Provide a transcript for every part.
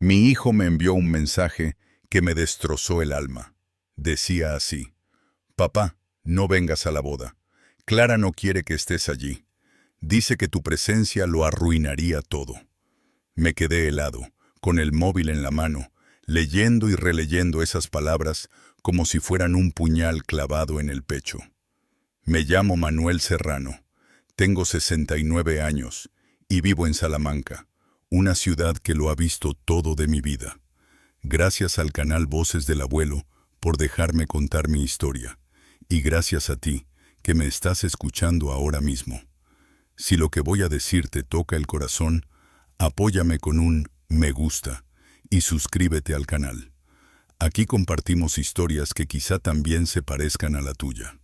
Mi hijo me envió un mensaje que me destrozó el alma. Decía así: Papá, no vengas a la boda. Clara no quiere que estés allí. Dice que tu presencia lo arruinaría todo. Me quedé helado, con el móvil en la mano, leyendo y releyendo esas palabras como si fueran un puñal clavado en el pecho. Me llamo Manuel Serrano, tengo 69 años y vivo en Salamanca, una ciudad que lo ha visto todo de mi vida. Gracias al canal Voces del Abuelo por dejarme contar mi historia, y gracias a ti, que me estás escuchando ahora mismo. Si lo que voy a decir te toca el corazón, apóyame con un me gusta y suscríbete al canal. Aquí compartimos historias que quizá también se parezcan a la tuya.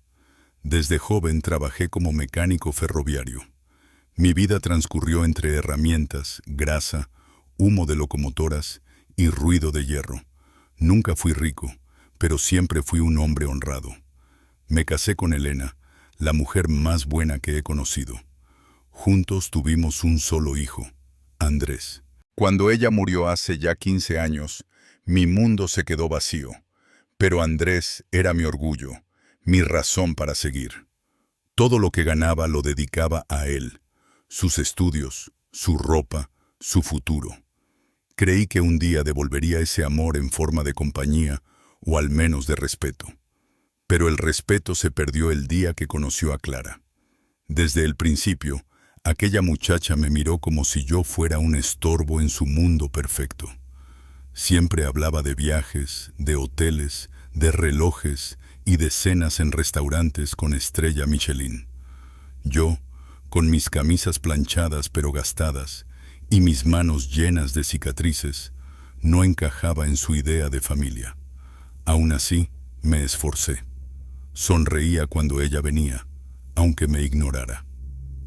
Desde joven trabajé como mecánico ferroviario. Mi vida transcurrió entre herramientas, grasa, humo de locomotoras y ruido de hierro. Nunca fui rico, pero siempre fui un hombre honrado. Me casé con Elena, la mujer más buena que he conocido. Juntos tuvimos un solo hijo, Andrés. Cuando ella murió hace ya 15 años, mi mundo se quedó vacío. Pero Andrés era mi orgullo, mi razón para seguir. Todo lo que ganaba lo dedicaba a él, sus estudios, su ropa, su futuro. Creí que un día devolvería ese amor en forma de compañía, o al menos de respeto. Pero el respeto se perdió el día que conoció a Clara. Desde el principio, aquella muchacha me miró como si yo fuera un estorbo en su mundo perfecto. Siempre hablaba de viajes, de hoteles, de relojes y de cenas en restaurantes con estrella Michelin. Yo, con mis camisas planchadas pero gastadas y mis manos llenas de cicatrices, no encajaba en su idea de familia. Aún así, me esforcé. Sonreía cuando ella venía, aunque me ignorara.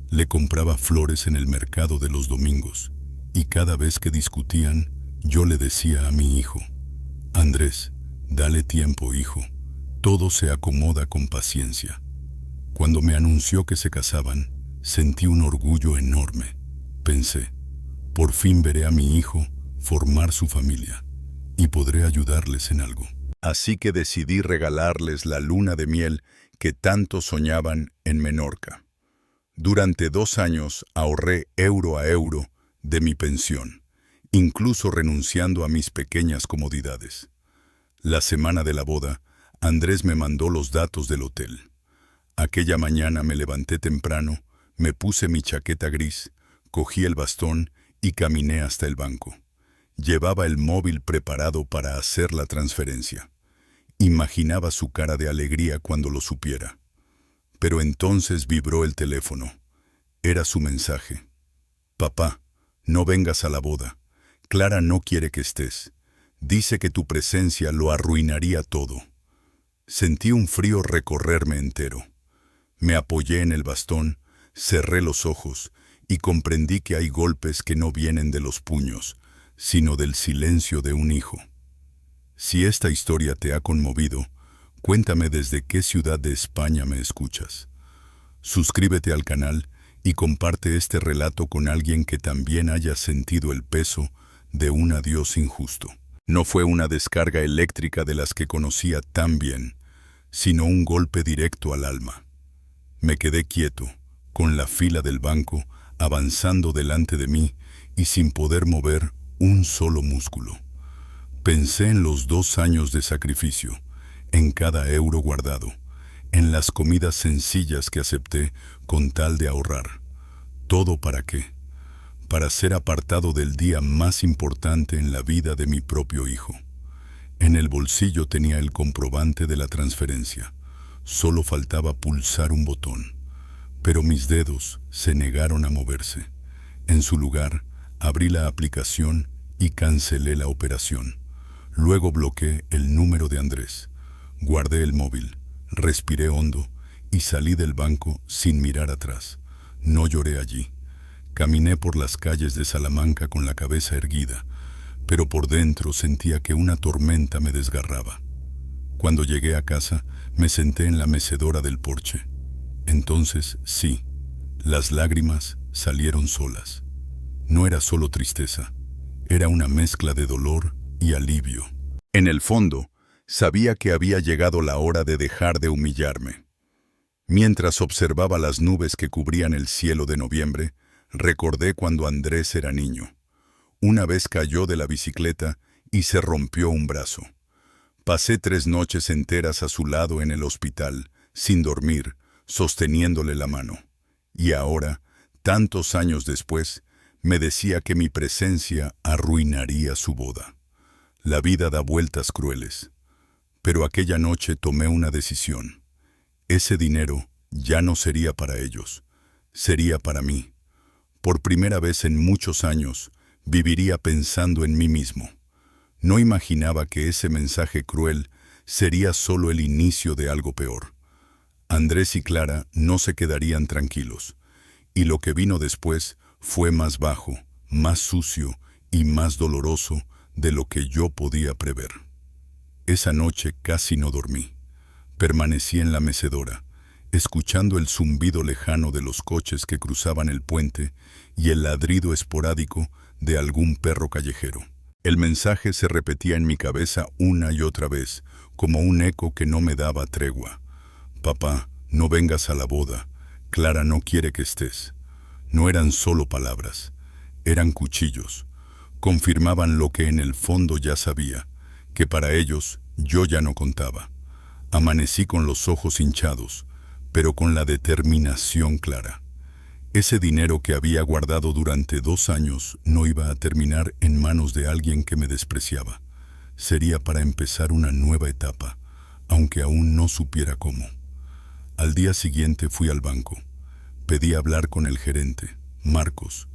Le compraba flores en el mercado de los domingos, y cada vez que discutían, yo le decía a mi hijo: Andrés, dale tiempo, hijo, todo se acomoda con paciencia. Cuando me anunció que se casaban, sentí un orgullo enorme. Pensé, por fin veré a mi hijo formar su familia, y podré ayudarles en algo. Así que decidí regalarles la luna de miel que tanto soñaban en Menorca. Durante 2 años ahorré euro a euro de mi pensión, incluso renunciando a mis pequeñas comodidades. La semana de la boda, Andrés me mandó los datos del hotel. Aquella mañana me levanté temprano, me puse mi chaqueta gris, cogí el bastón y caminé hasta el banco. Llevaba el móvil preparado para hacer la transferencia. Imaginaba su cara de alegría cuando lo supiera. Pero entonces vibró el teléfono. Era su mensaje: Papá, no vengas a la boda. Clara no quiere que estés. Dice que tu presencia lo arruinaría todo. Sentí un frío recorrerme entero. Me apoyé en el bastón, cerré los ojos y comprendí que hay golpes que no vienen de los puños, sino del silencio de un hijo. Si esta historia te ha conmovido, cuéntame desde qué ciudad de España me escuchas. Suscríbete al canal y comparte este relato con alguien que también haya sentido el peso de un adiós injusto. No fue una descarga eléctrica de las que conocía tan bien, sino un golpe directo al alma. Me quedé quieto, con la fila del banco avanzando delante de mí y sin poder mover un solo músculo. Pensé en los 2 años de sacrificio, en cada euro guardado, en las comidas sencillas que acepté con tal de ahorrar. ¿Todo para qué? Para ser apartado del día más importante en la vida de mi propio hijo. En el bolsillo tenía el comprobante de la transferencia. Solo faltaba pulsar un botón. Pero mis dedos se negaron a moverse. En su lugar, abrí la aplicación y cancelé la operación. Luego bloqueé el número de Andrés. Guardé el móvil, respiré hondo y salí del banco sin mirar atrás. No lloré allí. Caminé por las calles de Salamanca con la cabeza erguida, pero por dentro sentía que una tormenta me desgarraba. Cuando llegué a casa, me senté en la mecedora del porche. Entonces, sí, las lágrimas salieron solas. No era solo tristeza, Era una mezcla de dolor y alivio. En el fondo, sabía que había llegado la hora de dejar de humillarme. Mientras observaba las nubes que cubrían el cielo de noviembre, recordé cuando Andrés era niño. Una vez cayó de la bicicleta y se rompió un brazo. Pasé 3 noches enteras a su lado en el hospital, sin dormir, sosteniéndole la mano. Y ahora, tantos años después, me decía que mi presencia arruinaría su boda. La vida da vueltas crueles. Pero aquella noche tomé una decisión. Ese dinero ya no sería para ellos, sería para mí. Por primera vez en muchos años, viviría pensando en mí mismo. No imaginaba que ese mensaje cruel sería solo el inicio de algo peor. Andrés y Clara no se quedarían tranquilos, y lo que vino después fue más bajo, más sucio y más doloroso de lo que yo podía prever. Esa noche casi no dormí. Permanecí en la mecedora, escuchando el zumbido lejano de los coches que cruzaban el puente y el ladrido esporádico de algún perro callejero. El mensaje se repetía en mi cabeza una y otra vez, como un eco que no me daba tregua. Papá, no vengas a la boda. Clara no quiere que estés. No eran solo palabras, eran cuchillos. Confirmaban lo que en el fondo ya sabía, que para ellos yo ya no contaba. Amanecí con los ojos hinchados, pero con la determinación clara. Ese dinero que había guardado durante 2 años no iba a terminar en manos de alguien que me despreciaba. Sería para empezar una nueva etapa, aunque aún no supiera cómo. Al día siguiente fui al banco. Pedí hablar con el gerente, Marcos,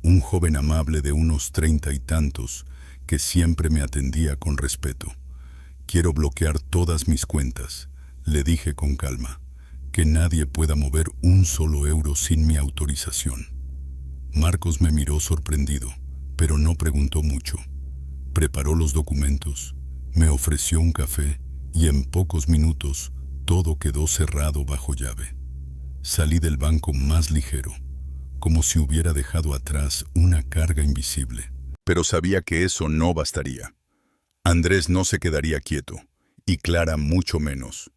un joven amable de unos 30 y tantos, que siempre me atendía con respeto. Quiero bloquear todas mis cuentas, le dije con calma, que nadie pueda mover un solo euro sin mi autorización. Marcos me miró sorprendido, pero no preguntó mucho. Preparó los documentos, me ofreció un café y en pocos minutos todo quedó cerrado bajo llave. Salí del banco más ligero, como si hubiera dejado atrás una carga invisible. Pero sabía que eso no bastaría. Andrés no se quedaría quieto, y Clara mucho menos.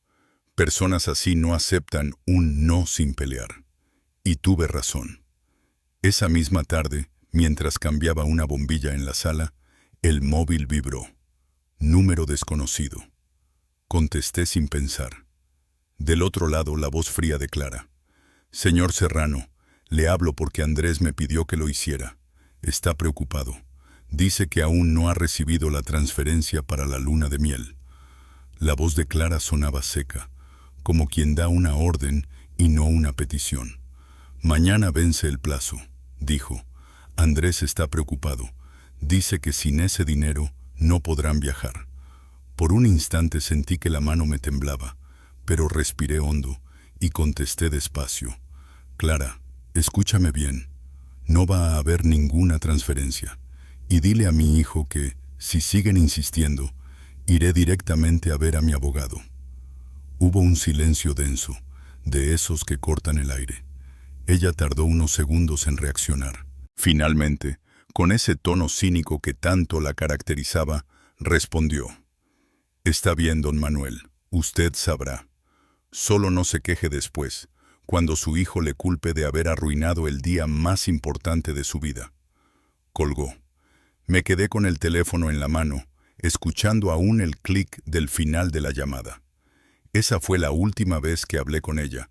Personas así no aceptan un no sin pelear. Y tuve razón. Esa misma tarde, mientras cambiaba una bombilla en la sala, el móvil vibró. Número desconocido. Contesté sin pensar. Del otro lado, la voz fría de Clara. Señor Serrano, le hablo porque Andrés me pidió que lo hiciera. Está preocupado. Dice que aún no ha recibido la transferencia para la luna de miel. La voz de Clara sonaba seca, como quien da una orden y no una petición. Mañana vence el plazo, dijo. Andrés está preocupado. Dice que sin ese dinero no podrán viajar. Por un instante sentí que la mano me temblaba, pero respiré hondo y contesté despacio. Clara, escúchame bien. No va a haber ninguna transferencia. Y dile a mi hijo que, si siguen insistiendo, iré directamente a ver a mi abogado. Hubo un silencio denso, de esos que cortan el aire. Ella tardó unos segundos en reaccionar. Finalmente, con ese tono cínico que tanto la caracterizaba, respondió. Está bien, don Manuel, usted sabrá. Solo no se queje después, cuando su hijo le culpe de haber arruinado el día más importante de su vida. Colgó. Me quedé con el teléfono en la mano, escuchando aún el clic del final de la llamada. Esa fue la última vez que hablé con ella,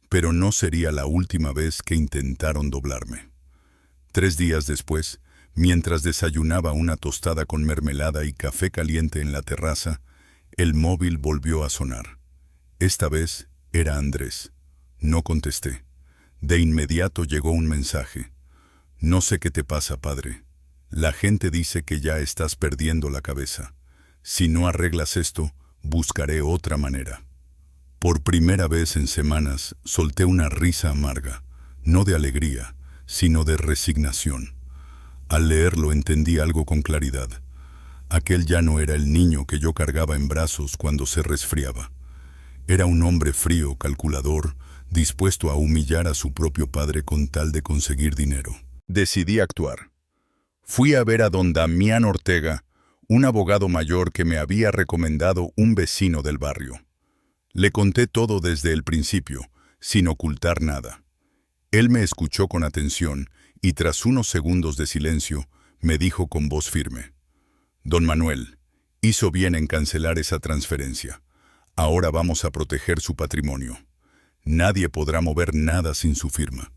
pero no sería la última vez que intentaron doblarme. 3 días después, mientras desayunaba una tostada con mermelada y café caliente en la terraza, el móvil volvió a sonar. Esta vez era Andrés. No contesté. De inmediato llegó un mensaje. No sé qué te pasa, padre. La gente dice que ya estás perdiendo la cabeza. Si no arreglas esto, buscaré otra manera. Por primera vez en semanas, solté una risa amarga, no de alegría, sino de resignación. Al leerlo entendí algo con claridad. Aquel ya no era el niño que yo cargaba en brazos cuando se resfriaba. Era un hombre frío, calculador, dispuesto a humillar a su propio padre con tal de conseguir dinero. Decidí actuar. Fui a ver a don Damián Ortega, un abogado mayor que me había recomendado un vecino del barrio. Le conté todo desde el principio, sin ocultar nada. Él me escuchó con atención y tras unos segundos de silencio, me dijo con voz firme: «Don Manuel, hizo bien en cancelar esa transferencia. Ahora vamos a proteger su patrimonio. Nadie podrá mover nada sin su firma.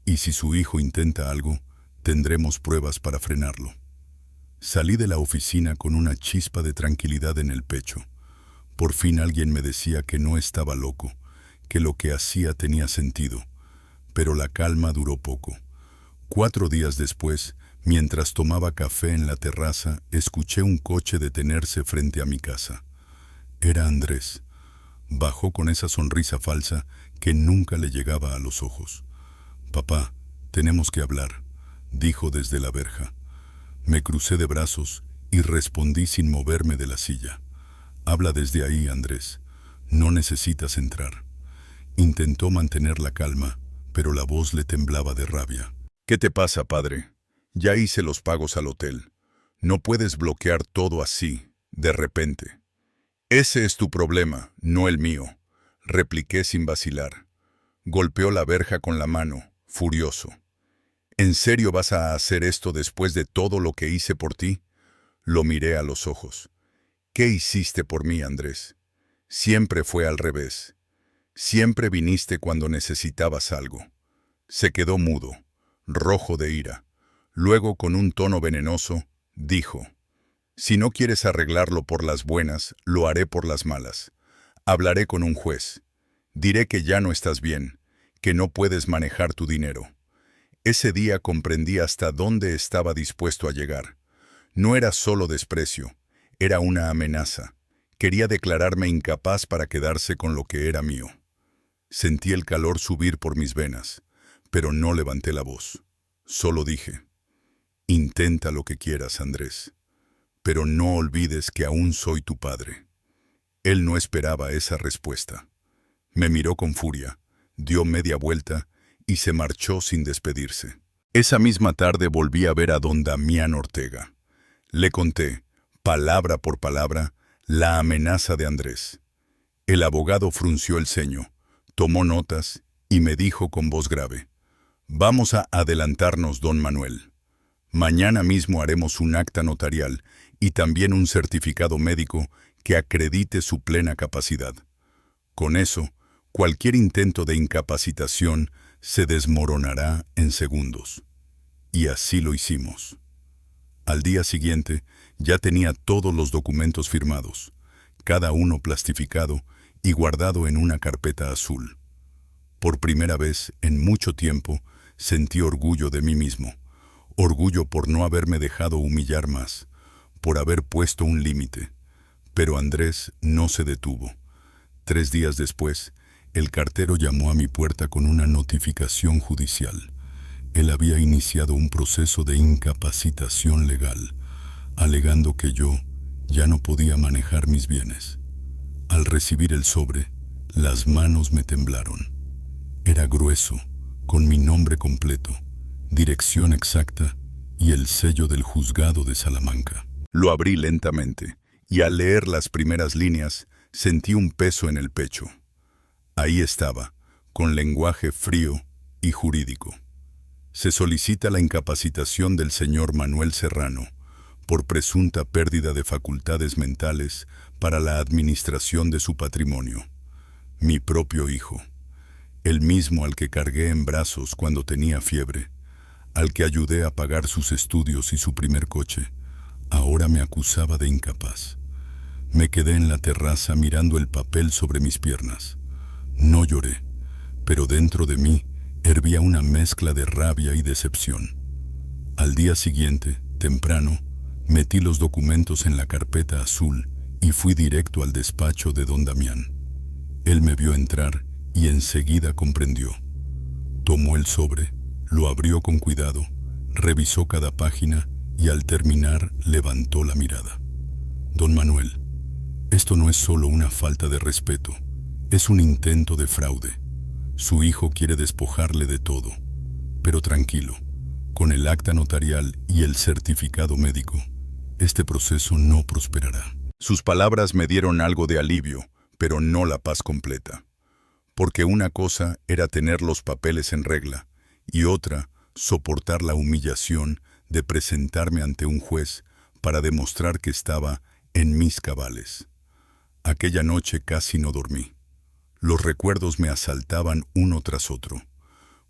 Y si su hijo intenta algo, tendremos pruebas para frenarlo». Salí de la oficina con una chispa de tranquilidad en el pecho. Por fin alguien me decía que no estaba loco, que lo que hacía tenía sentido. Pero la calma duró poco. 4 días después, mientras tomaba café en la terraza, escuché un coche detenerse frente a mi casa. Era Andrés. Bajó con esa sonrisa falsa que nunca le llegaba a los ojos. «Papá, tenemos que hablar», dijo desde la verja. Me crucé de brazos y respondí sin moverme de la silla. «Habla desde ahí, Andrés. No necesitas entrar». Intentó mantener la calma, pero la voz le temblaba de rabia. «¿Qué te pasa, padre? Ya hice los pagos al hotel. No puedes bloquear todo así, de repente». «Ese es tu problema, no el mío», repliqué sin vacilar. Golpeó la verja con la mano, furioso. «¿En serio vas a hacer esto después de todo lo que hice por ti?». Lo miré a los ojos. «¿Qué hiciste por mí, Andrés? Siempre fue al revés. Siempre viniste cuando necesitabas algo». Se quedó mudo, rojo de ira. Luego, con un tono venenoso, dijo: «Si no quieres arreglarlo por las buenas, lo haré por las malas. Hablaré con un juez. Diré que ya no estás bien, que no puedes manejar tu dinero». Ese día comprendí hasta dónde estaba dispuesto a llegar. No era solo desprecio, era una amenaza. Quería declararme incapaz para quedarse con lo que era mío. Sentí el calor subir por mis venas, pero no levanté la voz. Solo dije: «Intenta lo que quieras, Andrés, pero no olvides que aún soy tu padre». Él no esperaba esa respuesta. Me miró con furia, dio media vuelta y se marchó sin despedirse. Esa misma tarde volví a ver a don Damián Ortega. Le conté, palabra por palabra, la amenaza de Andrés. El abogado frunció el ceño, tomó notas y me dijo con voz grave: «Vamos a adelantarnos, don Manuel. Mañana mismo haremos un acta notarial y también un certificado médico que acredite su plena capacidad. Con eso, cualquier intento de incapacitación se desmoronará en segundos». Y así lo hicimos. Al día siguiente, ya tenía todos los documentos firmados, cada uno plastificado y guardado en una carpeta azul. Por primera vez en mucho tiempo, sentí orgullo de mí mismo, orgullo por no haberme dejado humillar más, por haber puesto un límite. Pero Andrés no se detuvo. 3 días después, el cartero llamó a mi puerta con una notificación judicial. Él había iniciado un proceso de incapacitación legal, alegando que yo ya no podía manejar mis bienes. Al recibir el sobre, las manos me temblaron. Era grueso, con mi nombre completo, dirección exacta y el sello del juzgado de Salamanca. Lo abrí lentamente y al leer las primeras líneas sentí un peso en el pecho. Ahí estaba, con lenguaje frío y jurídico: «Se solicita la incapacitación del señor Manuel Serrano por presunta pérdida de facultades mentales para la administración de su patrimonio. Mi propio hijo, el mismo al que cargué en brazos cuando tenía fiebre, al que ayudé a pagar sus estudios y su primer coche, ahora me acusaba de incapaz». Me quedé en la terraza mirando el papel sobre mis piernas. No lloré, pero dentro de mí hervía una mezcla de rabia y decepción. Al día siguiente, temprano, metí los documentos en la carpeta azul y fui directo al despacho de don Damián. Él me vio entrar y enseguida comprendió. Tomó el sobre, lo abrió con cuidado, revisó cada página y al terminar levantó la mirada. «Don Manuel, esto no es solo una falta de respeto, es un intento de fraude. Su hijo quiere despojarle de todo. Pero tranquilo, Con el acta notarial y el certificado médico, este proceso no prosperará. Sus palabras me dieron algo de alivio, pero no la paz completa. Porque una cosa era tener los papeles en regla, y otra, soportar la humillación de presentarme ante un juez para demostrar que estaba en mis cabales. Aquella noche casi no dormí. Los recuerdos me asaltaban uno tras otro.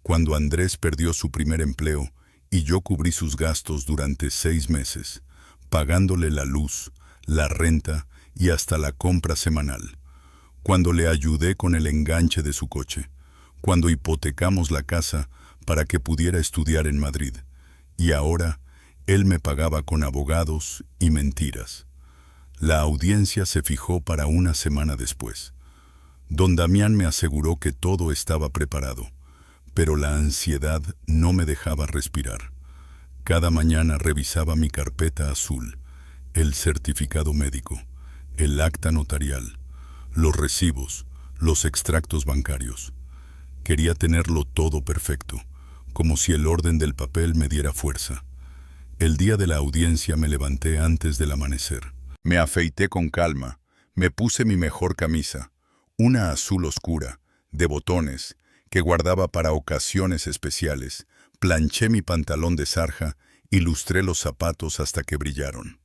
Cuando Andrés perdió su primer empleo y yo cubrí sus gastos durante 6 meses, pagándole la luz, la renta y hasta la compra semanal. Cuando le ayudé con el enganche de su coche. Cuando hipotecamos la casa para que pudiera estudiar en Madrid. Y ahora, él me pagaba con abogados y mentiras. La audiencia se fijó para una semana después. Don Damián me aseguró que todo estaba preparado, pero la ansiedad no me dejaba respirar. Cada mañana revisaba mi carpeta azul, el certificado médico, el acta notarial, los recibos, los extractos bancarios. Quería tenerlo todo perfecto, como si el orden del papel me diera fuerza. El día de la audiencia me levanté antes del amanecer. Me afeité con calma, me puse mi mejor camisa, una azul oscura, de botones, que guardaba para ocasiones especiales, planché mi pantalón de sarja y lustré los zapatos hasta que brillaron.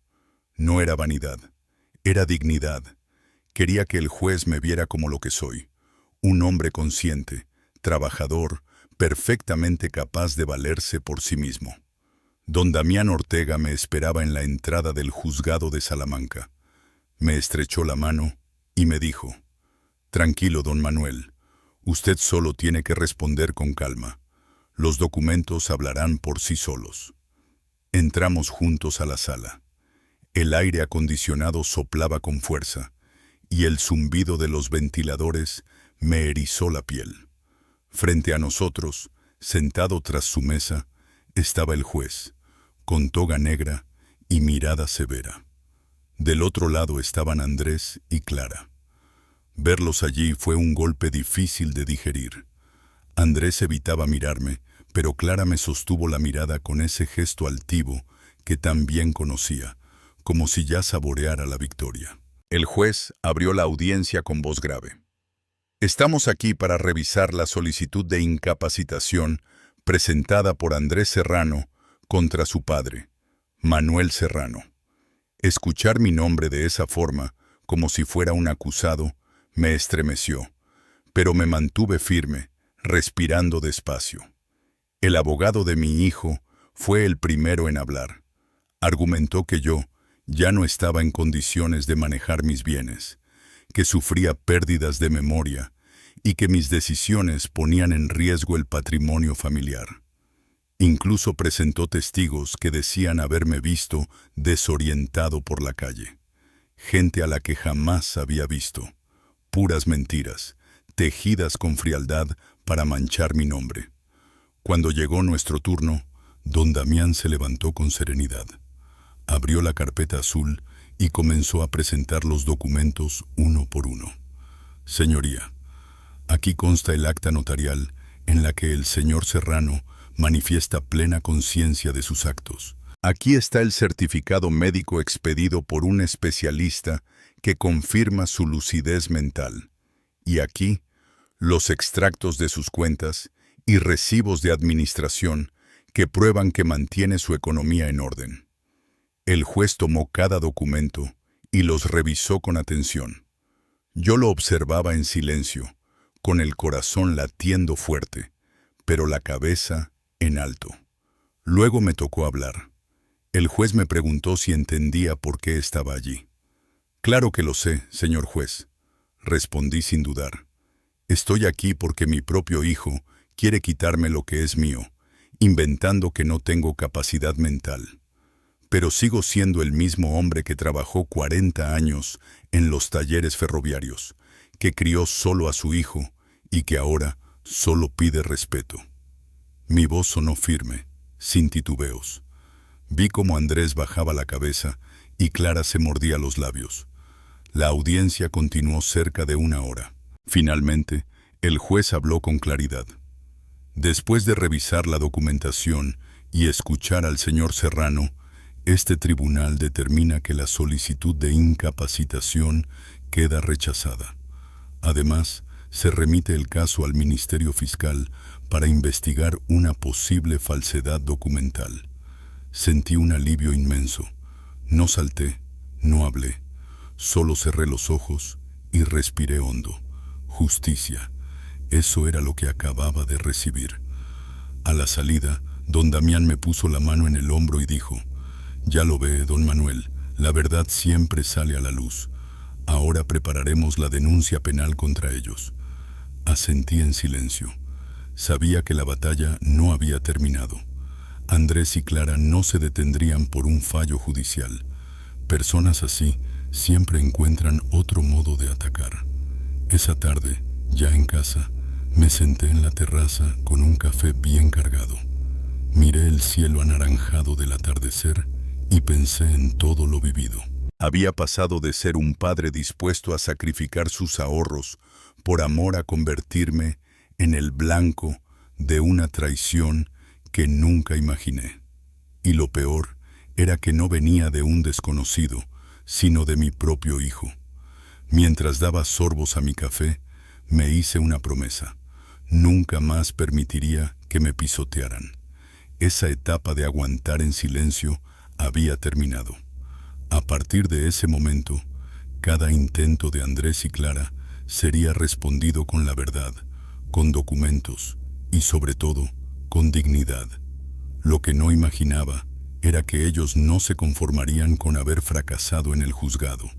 No era vanidad, era dignidad. Quería que el juez me viera como lo que soy, un hombre consciente, trabajador, perfectamente capaz de valerse por sí mismo. Don Damián Ortega me esperaba en la entrada del juzgado de Salamanca. Me estrechó la mano y me dijo: «Tranquilo, don Manuel, usted solo tiene que responder con calma. Los documentos hablarán por sí solos». Entramos juntos a la sala. El aire acondicionado soplaba con fuerza, y el zumbido de los ventiladores me erizó la piel. Frente a nosotros, sentado tras su mesa, estaba el juez, con toga negra y mirada severa. Del otro lado estaban Andrés y Clara. Verlos allí fue un golpe difícil de digerir. Andrés evitaba mirarme, pero Clara me sostuvo la mirada con ese gesto altivo que tan bien conocía, como si ya saboreara la victoria. El juez abrió la audiencia con voz grave. «Estamos aquí para revisar la solicitud de incapacitación presentada por Andrés Serrano contra su padre, Manuel Serrano». Escuchar mi nombre de esa forma, como si fuera un acusado, me estremeció, pero me mantuve firme, respirando despacio. El abogado de mi hijo fue el primero en hablar. Argumentó que yo ya no estaba en condiciones de manejar mis bienes, que sufría pérdidas de memoria y que mis decisiones ponían en riesgo el patrimonio familiar. Incluso presentó testigos que decían haberme visto desorientado por la calle. Gente a la que jamás había visto. Puras mentiras, tejidas con frialdad para manchar mi nombre. Cuando llegó nuestro turno, don Damián se levantó con serenidad. Abrió la carpeta azul y comenzó a presentar los documentos uno por uno. «Señoría, aquí consta el acta notarial en la que el señor Serrano manifiesta plena conciencia de sus actos. Aquí está el certificado médico expedido por un especialista que confirma su lucidez mental. Y aquí, los extractos de sus cuentas y recibos de administración que prueban que mantiene su economía en orden». El juez tomó cada documento y los revisó con atención. Yo lo observaba en silencio, con el corazón latiendo fuerte, pero la cabeza en alto. Luego me tocó hablar. El juez me preguntó si entendía por qué estaba allí. «Claro que lo sé, señor juez», respondí sin dudar. «Estoy aquí porque mi propio hijo quiere quitarme lo que es mío, inventando que no tengo capacidad mental. Pero sigo siendo el mismo hombre que trabajó 40 años en los talleres ferroviarios, que crió solo a su hijo y que ahora solo pide respeto». Mi voz sonó firme, sin titubeos. Vi cómo Andrés bajaba la cabeza y Clara se mordía los labios. La audiencia continuó cerca de 1 hora. Finalmente, el juez habló con claridad. Después de revisar la documentación y escuchar al señor Serrano, este tribunal determina que la solicitud de incapacitación queda rechazada. Además, se remite el caso al Ministerio Fiscal para investigar una posible falsedad documental. Sentí un alivio inmenso. No salté, no hablé, solo cerré los ojos y respiré hondo. Justicia. Eso era lo que acababa de recibir. A la salida, don Damián me puso la mano en el hombro y dijo: «Ya lo ve, don Manuel, la verdad siempre sale a la luz. Ahora prepararemos la denuncia penal contra ellos». Asentí en silencio. Sabía que la batalla no había terminado. Andrés y Clara no se detendrían por un fallo judicial. Personas así siempre encuentran otro modo de atacar. Esa tarde, ya en casa, me senté en la terraza con un café bien cargado. Miré el cielo anaranjado del atardecer y pensé en todo lo vivido. Había pasado de ser un padre dispuesto a sacrificar sus ahorros por amor a convertirme en el blanco de una traición que nunca imaginé. Y lo peor era que no venía de un desconocido, sino de mi propio hijo. Mientras daba sorbos a mi café, me hice una promesa. Nunca más permitiría que me pisotearan. Esa etapa de aguantar en silencio había terminado. A partir de ese momento, cada intento de Andrés y Clara sería respondido con la verdad, con documentos y, sobre todo, con dignidad. Lo que no imaginaba era que ellos no se conformarían con haber fracasado en el juzgado.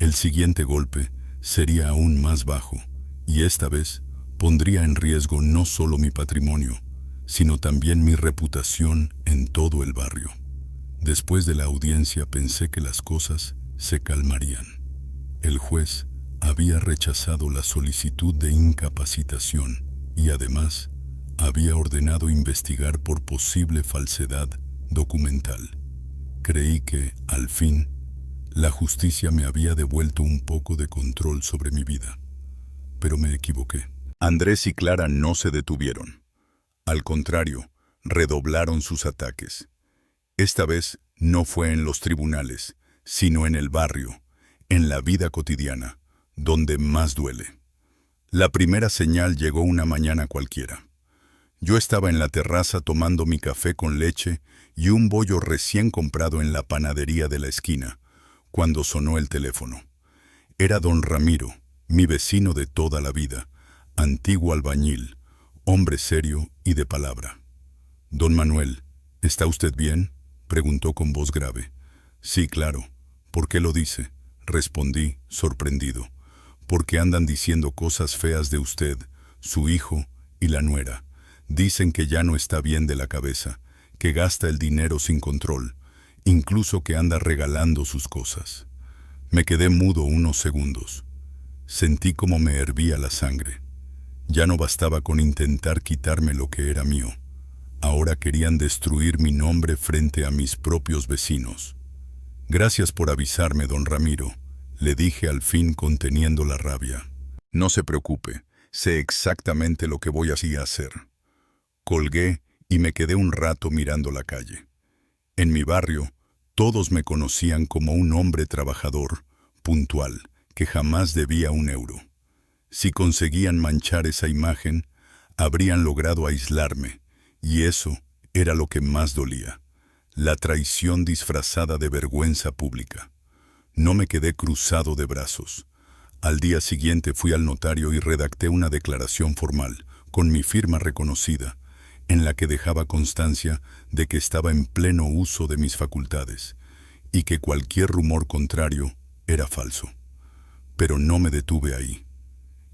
El siguiente golpe sería aún más bajo, y esta vez pondría en riesgo no solo mi patrimonio, sino también mi reputación en todo el barrio. Después de la audiencia pensé que las cosas se calmarían. El juez había rechazado la solicitud de incapacitación y además había ordenado investigar por posible falsedad documental. Creí que, al fin, la justicia me había devuelto un poco de control sobre mi vida. Pero me equivoqué. Andrés y Clara no se detuvieron. Al contrario, redoblaron sus ataques. Esta vez no fue en los tribunales, sino en el barrio, en la vida cotidiana, donde más duele. La primera señal llegó una mañana cualquiera. Yo estaba en la terraza tomando mi café con leche y un bollo recién comprado en la panadería de la esquina, cuando sonó el teléfono. Era don Ramiro, mi vecino de toda la vida, antiguo albañil, hombre serio y de palabra. «Don Manuel, ¿está usted bien?», preguntó con voz grave. «Sí, claro. ¿Por qué lo dice?», respondí, sorprendido. «Porque andan diciendo cosas feas de usted, su hijo y la nuera. Dicen que ya no está bien de la cabeza, que gasta el dinero sin control, incluso que anda regalando sus cosas». Me quedé mudo unos segundos. Sentí como me hervía la sangre. Ya no bastaba con intentar quitarme lo que era mío. Ahora querían destruir mi nombre frente a mis propios vecinos. «Gracias por avisarme, don Ramiro», le dije al fin conteniendo la rabia. «No se preocupe, sé exactamente lo que voy a hacer». Colgué y me quedé un rato mirando la calle. En mi barrio, todos me conocían como un hombre trabajador, puntual, que jamás debía un euro. Si conseguían manchar esa imagen, habrían logrado aislarme, y eso era lo que más dolía: la traición disfrazada de vergüenza pública. No me quedé cruzado de brazos. Al día siguiente fui al notario y redacté una declaración formal, con mi firma reconocida, en la que dejaba constancia de que estaba en pleno uso de mis facultades, y que cualquier rumor contrario era falso. Pero no me detuve ahí.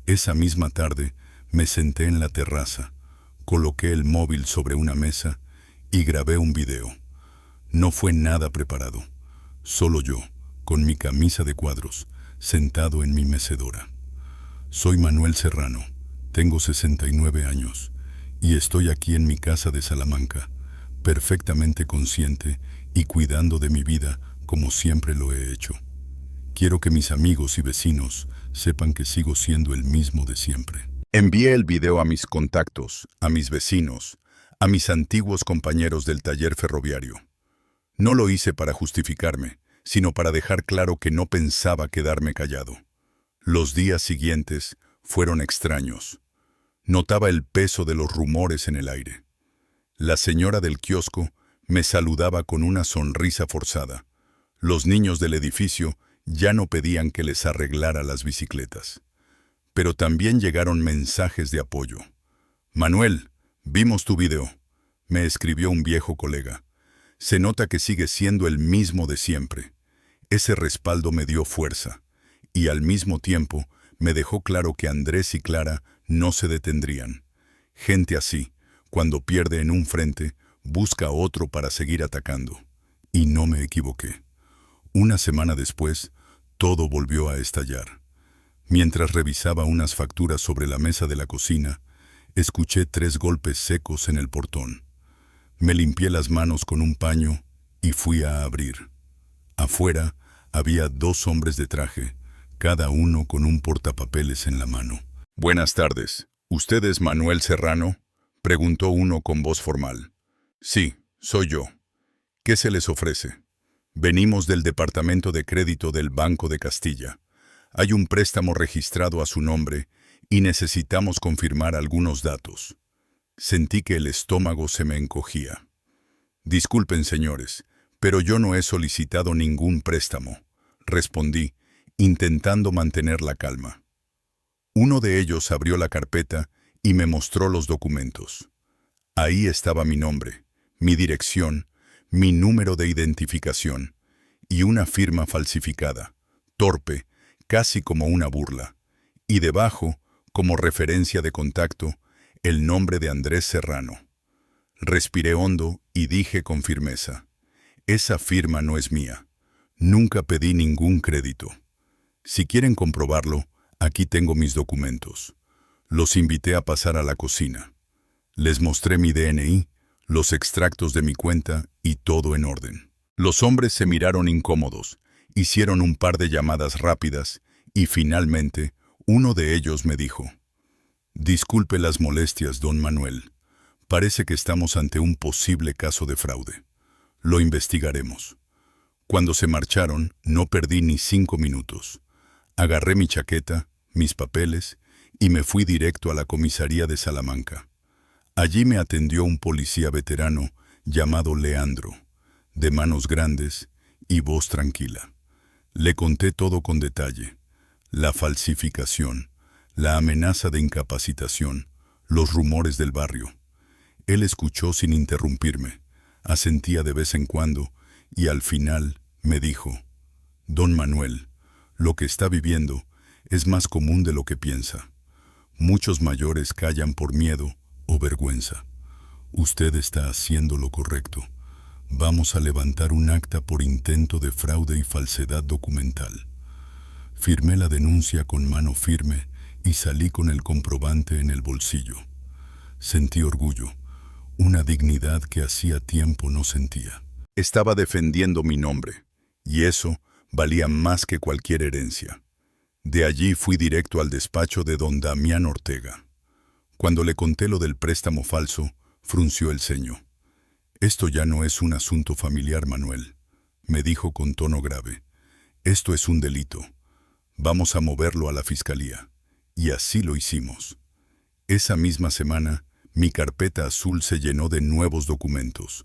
Esa misma tarde me senté en la terraza, coloqué el móvil sobre una mesa y grabé un video. No fue nada preparado, solo yo, con mi camisa de cuadros, sentado en mi mecedora. Soy Manuel Serrano, tengo 69 años y estoy aquí en mi casa de Salamanca, perfectamente consciente y cuidando de mi vida como siempre lo he hecho. Quiero que mis amigos y vecinos sepan que sigo siendo el mismo de siempre. Envié el video a mis contactos, a mis vecinos, a mis antiguos compañeros del taller ferroviario. No lo hice para justificarme, sino para dejar claro que no pensaba quedarme callado. Los días siguientes fueron extraños. Notaba el peso de los rumores en el aire. La señora del kiosco me saludaba con una sonrisa forzada. Los niños del edificio ya no pedían que les arreglara las bicicletas. Pero también llegaron mensajes de apoyo. «Manuel, vimos tu video», me escribió un viejo colega. «Se nota que sigue siendo el mismo de siempre». Ese respaldo me dio fuerza, y al mismo tiempo me dejó claro que Andrés y Clara no se detendrían. Gente así, cuando pierde en un frente, busca otro para seguir atacando. Y no me equivoqué. Una semana después, todo volvió a estallar. Mientras revisaba unas facturas sobre la mesa de la cocina, escuché 3 golpes secos en el portón. Me limpié las manos con un paño y fui a abrir. Afuera había 2 hombres de traje, cada uno con un portapapeles en la mano. «Buenas tardes. ¿Usted es Manuel Serrano?», preguntó uno con voz formal. «Sí, soy yo. ¿Qué se les ofrece?». «Venimos del Departamento de Crédito del Banco de Castilla. Hay un préstamo registrado a su nombre y necesitamos confirmar algunos datos». Sentí que el estómago se me encogía. «Disculpen, señores, pero yo no he solicitado ningún préstamo», respondí, intentando mantener la calma. Uno de ellos abrió la carpeta y me mostró los documentos. Ahí estaba mi nombre, mi dirección, mi número de identificación y una firma falsificada, torpe, casi como una burla, y debajo, como referencia de contacto, el nombre de Andrés Serrano. Respiré hondo y dije con firmeza: «Esa firma no es mía. Nunca pedí ningún crédito. Si quieren comprobarlo, aquí tengo mis documentos». Los invité a pasar a la cocina. Les mostré mi DNI, los extractos de mi cuenta y todo en orden. Los hombres se miraron incómodos, hicieron un par de llamadas rápidas y finalmente uno de ellos me dijo: «Disculpe las molestias, don Manuel. Parece que estamos ante un posible caso de fraude. Lo investigaremos». Cuando se marcharon, no perdí ni 5 minutos. Agarré mi chaqueta, mis papeles y me fui directo a la comisaría de Salamanca. Allí me atendió un policía veterano llamado Leandro, de manos grandes y voz tranquila. Le conté todo con detalle: la falsificación, la amenaza de incapacitación, los rumores del barrio. Él escuchó sin interrumpirme, asentía de vez en cuando y al final me dijo: «Don Manuel, lo que está viviendo es más común de lo que piensa. Muchos mayores callan por miedo o vergüenza. Usted está haciendo lo correcto. Vamos a levantar un acta por intento de fraude y falsedad documental». Firmé la denuncia con mano firme y salí con el comprobante en el bolsillo. Sentí orgullo, una dignidad que hacía tiempo no sentía. Estaba defendiendo mi nombre, y eso valía más que cualquier herencia. De allí fui directo al despacho de don Damián Ortega. Cuando le conté lo del préstamo falso, frunció el ceño. «Esto ya no es un asunto familiar, Manuel», me dijo con tono grave. «Esto es un delito. Vamos a moverlo a la fiscalía». Y así lo hicimos. Esa misma semana, mi carpeta azul se llenó de nuevos documentos: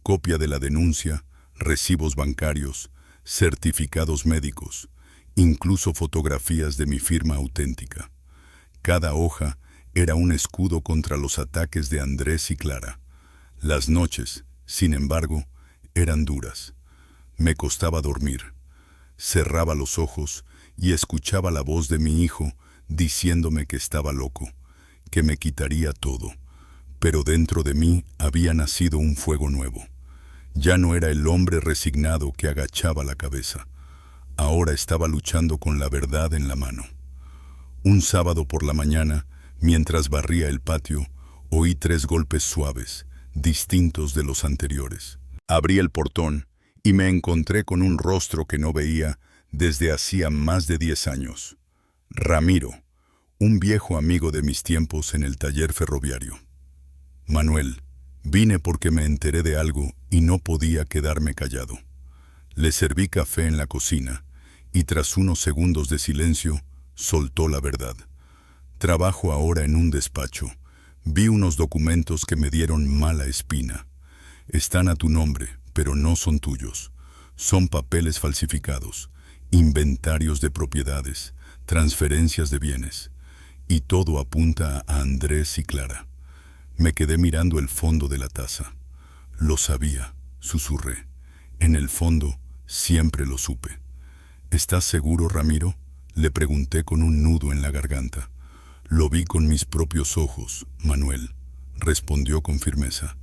copia de la denuncia, recibos bancarios, certificados médicos, incluso fotografías de mi firma auténtica. Cada hoja era un escudo contra los ataques de Andrés y Clara. Las noches, sin embargo, eran duras. Me costaba dormir. Cerraba los ojos y escuchaba la voz de mi hijo diciéndome que estaba loco, que me quitaría todo. Pero dentro de mí había nacido un fuego nuevo. Ya no era el hombre resignado que agachaba la cabeza. Ahora estaba luchando con la verdad en la mano. Un sábado por la mañana, mientras barría el patio, oí 3 golpes suaves, distintos de los anteriores. Abrí el portón y me encontré con un rostro que no veía desde hacía más de 10 años. Ramiro, un viejo amigo de mis tiempos en el taller ferroviario. «Manuel, Vine porque me enteré de algo y no podía quedarme callado. Le serví café en la cocina y tras unos segundos de silencio, soltó la verdad. Trabajo ahora en un despacho. Vi unos documentos que me dieron mala espina. Están a tu nombre, pero no son tuyos. Son papeles falsificados, inventarios de propiedades, transferencias de bienes. Y todo apunta a Andrés y Clara. Me quedé mirando el fondo de la taza. Lo sabía, susurré. En el fondo, siempre lo supe. ¿Estás seguro, Ramiro?, le pregunté con un nudo en la garganta. Lo vi con mis propios ojos, Manuel, respondió con firmeza.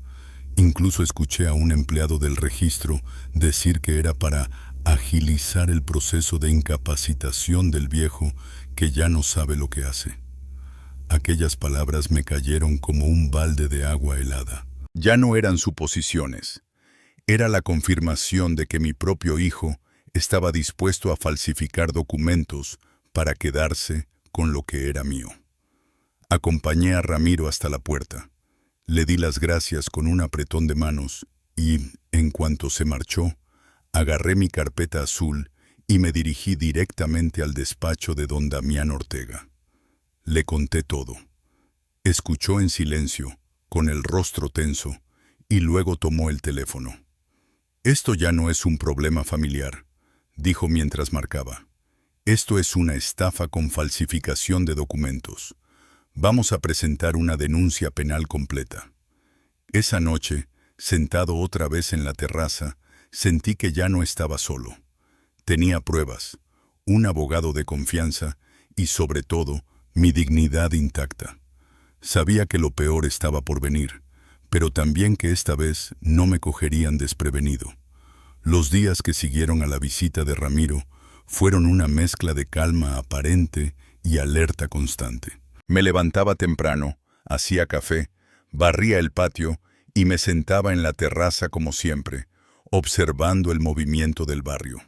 Incluso escuché a un empleado del registro decir que era para agilizar el proceso de incapacitación del viejo que ya no sabe lo que hace. Aquellas palabras me cayeron como un balde de agua helada. Ya no eran suposiciones. Era la confirmación de que mi propio hijo estaba dispuesto a falsificar documentos para quedarse con lo que era mío. Acompañé a Ramiro hasta la puerta. Le di las gracias con un apretón de manos y, en cuanto se marchó, agarré mi carpeta azul y me dirigí directamente al despacho de don Damián Ortega. Le conté todo. Escuchó en silencio, con el rostro tenso, y luego tomó el teléfono. Esto ya no es un problema familiar, dijo mientras marcaba. Esto es una estafa con falsificación de documentos. Vamos a presentar una denuncia penal completa. Esa noche, sentado otra vez en la terraza, sentí que ya no estaba solo. Tenía pruebas, un abogado de confianza y, sobre todo, mi dignidad intacta. Sabía que lo peor estaba por venir, pero también que esta vez no me cogerían desprevenido. Los días que siguieron a la visita de Ramiro fueron una mezcla de calma aparente y alerta constante. Me levantaba temprano, hacía café, barría el patio y me sentaba en la terraza como siempre, observando el movimiento del barrio.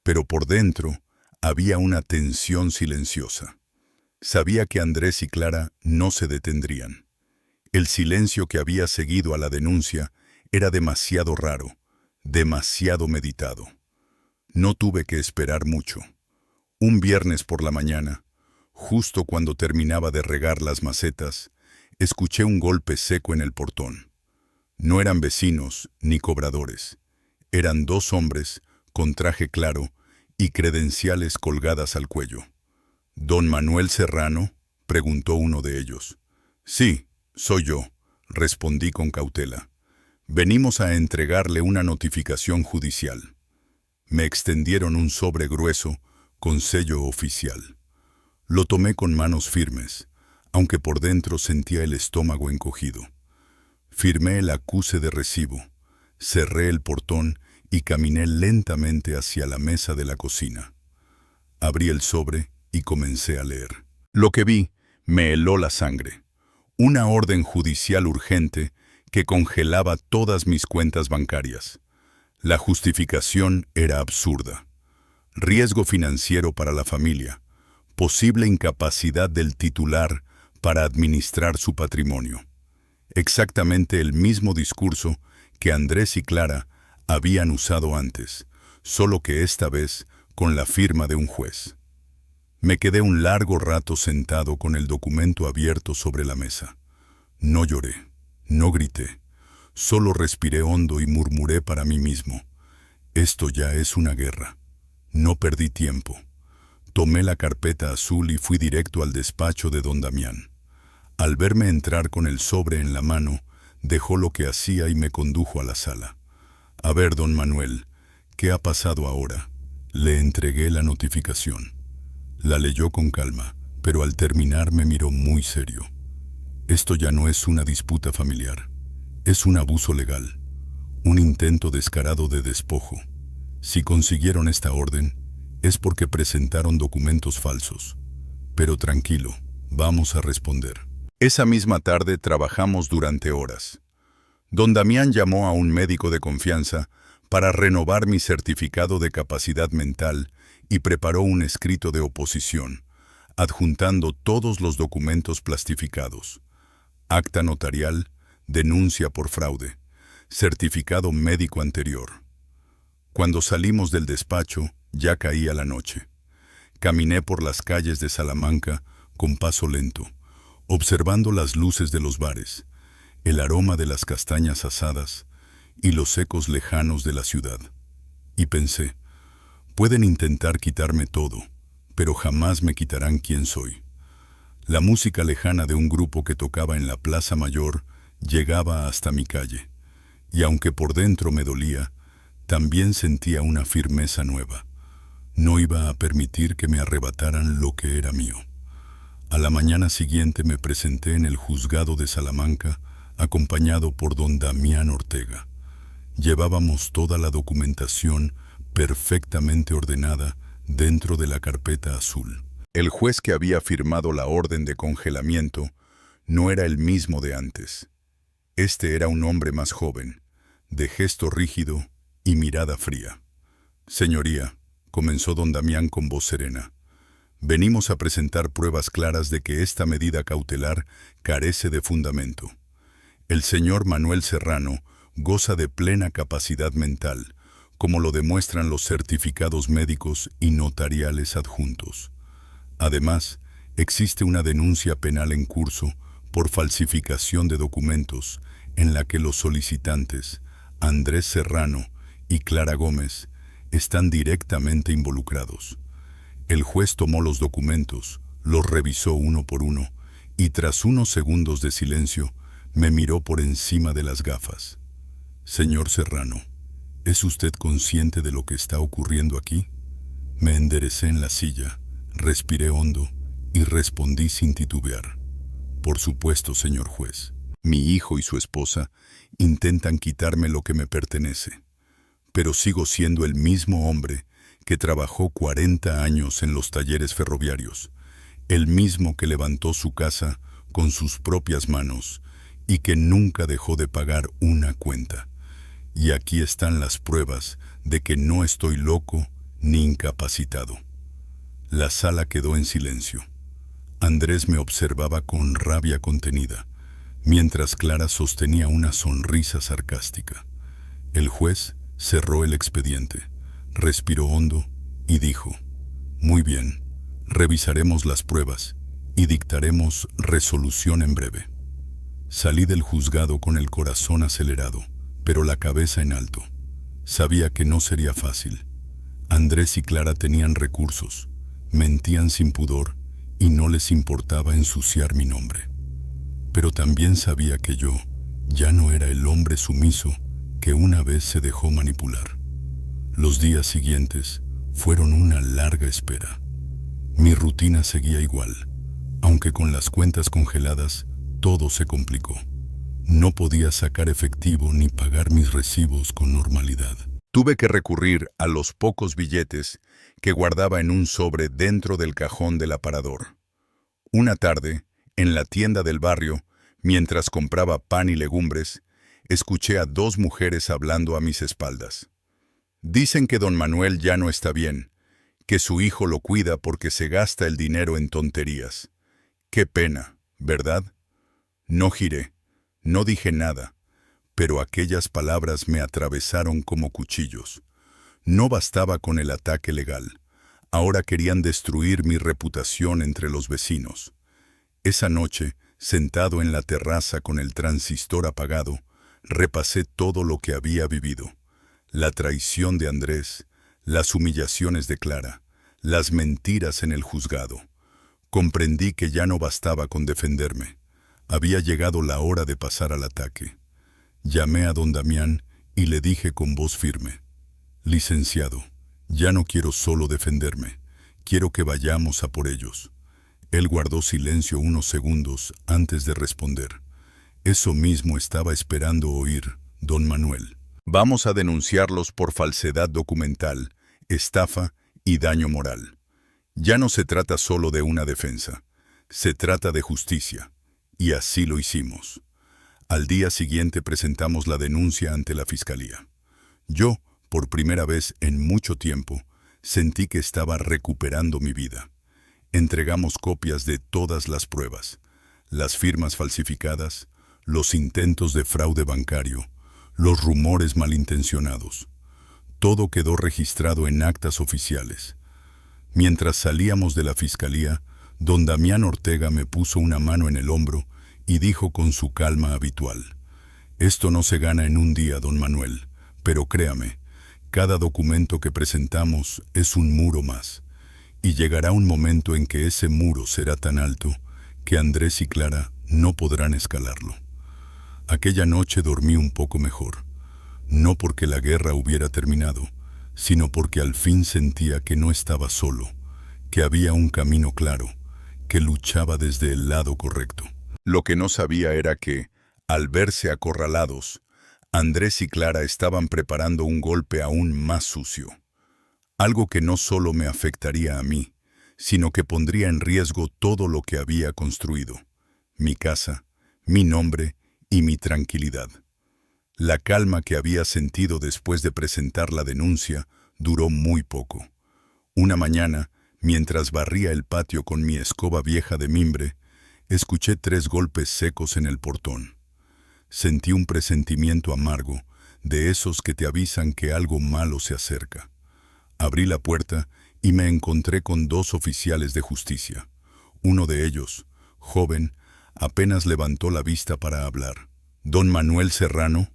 Pero por dentro había una tensión silenciosa. Sabía que Andrés y Clara no se detendrían. El silencio que había seguido a la denuncia era demasiado raro, demasiado meditado. No tuve que esperar mucho. Un viernes por la mañana, justo cuando terminaba de regar las macetas, escuché un golpe seco en el portón. No eran vecinos ni cobradores. Eran dos hombres con traje claro y credenciales colgadas al cuello. «¿Don Manuel Serrano?», preguntó uno de ellos. «Sí, soy yo», respondí con cautela. «Venimos a entregarle una notificación judicial». Me extendieron un sobre grueso con sello oficial. Lo tomé con manos firmes, aunque por dentro sentía el estómago encogido. Firmé el acuse de recibo, cerré el portón y caminé lentamente hacia la mesa de la cocina. Abrí el sobre y comencé a leer. Lo que vi me heló la sangre. Una orden judicial urgente que congelaba todas mis cuentas bancarias. La justificación era absurda. Riesgo financiero para la familia, posible incapacidad del titular para administrar su patrimonio. Exactamente el mismo discurso que Andrés y Clara habían usado antes, solo que esta vez con la firma de un juez. Me quedé un largo rato sentado con el documento abierto sobre la mesa. No lloré, no grité, solo respiré hondo y murmuré para mí mismo. Esto ya es una guerra. No perdí tiempo. Tomé la carpeta azul y fui directo al despacho de don Damián. Al verme entrar con el sobre en la mano, dejó lo que hacía y me condujo a la sala. «A ver, don Manuel, ¿qué ha pasado ahora?», le entregué la notificación. La leyó con calma, pero al terminar me miró muy serio. «Esto ya no es una disputa familiar. Es un abuso legal, un intento descarado de despojo. Si consiguieron esta orden, es porque presentaron documentos falsos. Pero tranquilo, vamos a responder». Esa misma tarde trabajamos durante horas. Don Damián llamó a un médico de confianza para renovar mi certificado de capacidad mental y preparó un escrito de oposición, adjuntando todos los documentos plastificados: acta notarial, denuncia por fraude, certificado médico anterior. Cuando salimos del despacho, ya caía la noche. Caminé por las calles de Salamanca con paso lento, observando las luces de los bares, el aroma de las castañas asadas y los ecos lejanos de la ciudad. Y pensé, pueden intentar quitarme todo, pero jamás me quitarán quién soy. La música lejana de un grupo que tocaba en la Plaza Mayor llegaba hasta mi calle, y aunque por dentro me dolía, también sentía una firmeza nueva. No iba a permitir que me arrebataran lo que era mío. A la mañana siguiente me presenté en el juzgado de Salamanca, acompañado por don Damián Ortega. Llevábamos toda la documentación perfectamente ordenada dentro de la carpeta azul. El juez que había firmado la orden de congelamiento no era el mismo de antes. Este era un hombre más joven, de gesto rígido y mirada fría. Señoría, comenzó don Damián con voz serena, venimos a presentar pruebas claras de que esta medida cautelar carece de fundamento. El señor Manuel Serrano goza de plena capacidad mental, como lo demuestran los certificados médicos y notariales adjuntos. Además, existe una denuncia penal en curso por falsificación de documentos en la que los solicitantes, Andrés Serrano y Clara Gómez, están directamente involucrados. El juez tomó los documentos, los revisó uno por uno y tras unos segundos de silencio me miró por encima de las gafas. Señor Serrano, ¿es usted consciente de lo que está ocurriendo aquí? Me enderecé en la silla, respiré hondo y respondí sin titubear. Por supuesto, señor juez. Mi hijo y su esposa intentan quitarme lo que me pertenece, pero sigo siendo el mismo hombre que trabajó 40 años en los talleres ferroviarios, el mismo que levantó su casa con sus propias manos y que nunca dejó de pagar una cuenta. Y aquí están las pruebas de que no estoy loco ni incapacitado. La sala quedó en silencio. Andrés me observaba con rabia contenida, mientras Clara sostenía una sonrisa sarcástica. El juez cerró el expediente, respiró hondo y dijo, «Muy bien, revisaremos las pruebas y dictaremos resolución en breve». Salí del juzgado con el corazón acelerado, pero la cabeza en alto. Sabía que no sería fácil. Andrés y Clara tenían recursos, mentían sin pudor y no les importaba ensuciar mi nombre. Pero también sabía que yo ya no era el hombre sumiso que una vez se dejó manipular. Los días siguientes fueron una larga espera. Mi rutina seguía igual, aunque con las cuentas congeladas todo se complicó. No podía sacar efectivo ni pagar mis recibos con normalidad. Tuve que recurrir a los pocos billetes que guardaba en un sobre dentro del cajón del aparador. Una tarde, en la tienda del barrio, mientras compraba pan y legumbres, escuché a dos mujeres hablando a mis espaldas. Dicen que don Manuel ya no está bien, que su hijo lo cuida porque se gasta el dinero en tonterías. Qué pena, ¿verdad? No giré, no dije nada, pero aquellas palabras me atravesaron como cuchillos. No bastaba con el ataque legal, ahora querían destruir mi reputación entre los vecinos. Esa noche, sentado en la terraza con el transistor apagado, repasé todo lo que había vivido. La traición de Andrés, las humillaciones de Clara, las mentiras en el juzgado. Comprendí que ya no bastaba con defenderme. Había llegado la hora de pasar al ataque. Llamé a don Damián y le dije con voz firme, «Licenciado, ya no quiero solo defenderme, quiero que vayamos a por ellos». Él guardó silencio unos segundos antes de responder. «Eso mismo estaba esperando oír, don Manuel. Vamos a denunciarlos por falsedad documental, estafa y daño moral. Ya no se trata solo de una defensa, se trata de justicia». Y así lo hicimos. Al día siguiente presentamos la denuncia ante la fiscalía. Yo, por primera vez en mucho tiempo, sentí que estaba recuperando mi vida. Entregamos copias de todas las pruebas, las firmas falsificadas, los intentos de fraude bancario, los rumores malintencionados. Todo quedó registrado en actas oficiales. Mientras salíamos de la fiscalía, don Damián Ortega me puso una mano en el hombro y dijo con su calma habitual: «Esto no se gana en un día, don Manuel, pero créame, cada documento que presentamos es un muro más, y llegará un momento en que ese muro será tan alto que Andrés y Clara no podrán escalarlo». Aquella noche dormí un poco mejor, no porque la guerra hubiera terminado, sino porque al fin sentía que no estaba solo, que había un camino claro, que luchaba desde el lado correcto. Lo que no sabía era que, al verse acorralados, Andrés y Clara estaban preparando un golpe aún más sucio. Algo que no solo me afectaría a mí, sino que pondría en riesgo todo lo que había construido: mi casa, mi nombre y mi tranquilidad. La calma que había sentido después de presentar la denuncia duró muy poco. Una mañana, mientras barría el patio con mi escoba vieja de mimbre, escuché 3 golpes secos en el portón. Sentí un presentimiento amargo, de esos que te avisan que algo malo se acerca. Abrí la puerta y me encontré con 2 oficiales de justicia. Uno de ellos, joven, apenas levantó la vista para hablar. «¿Don Manuel Serrano?»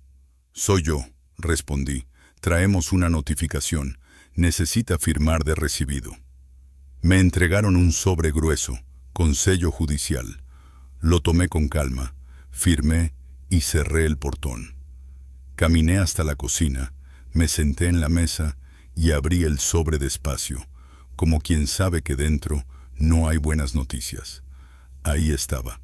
«Soy yo», respondí. «Traemos una notificación. Necesita firmar de recibido». Me entregaron un sobre grueso, con sello judicial. Lo tomé con calma, firmé y cerré el portón. Caminé hasta la cocina, me senté en la mesa y abrí el sobre despacio, como quien sabe que dentro no hay buenas noticias. Ahí estaba: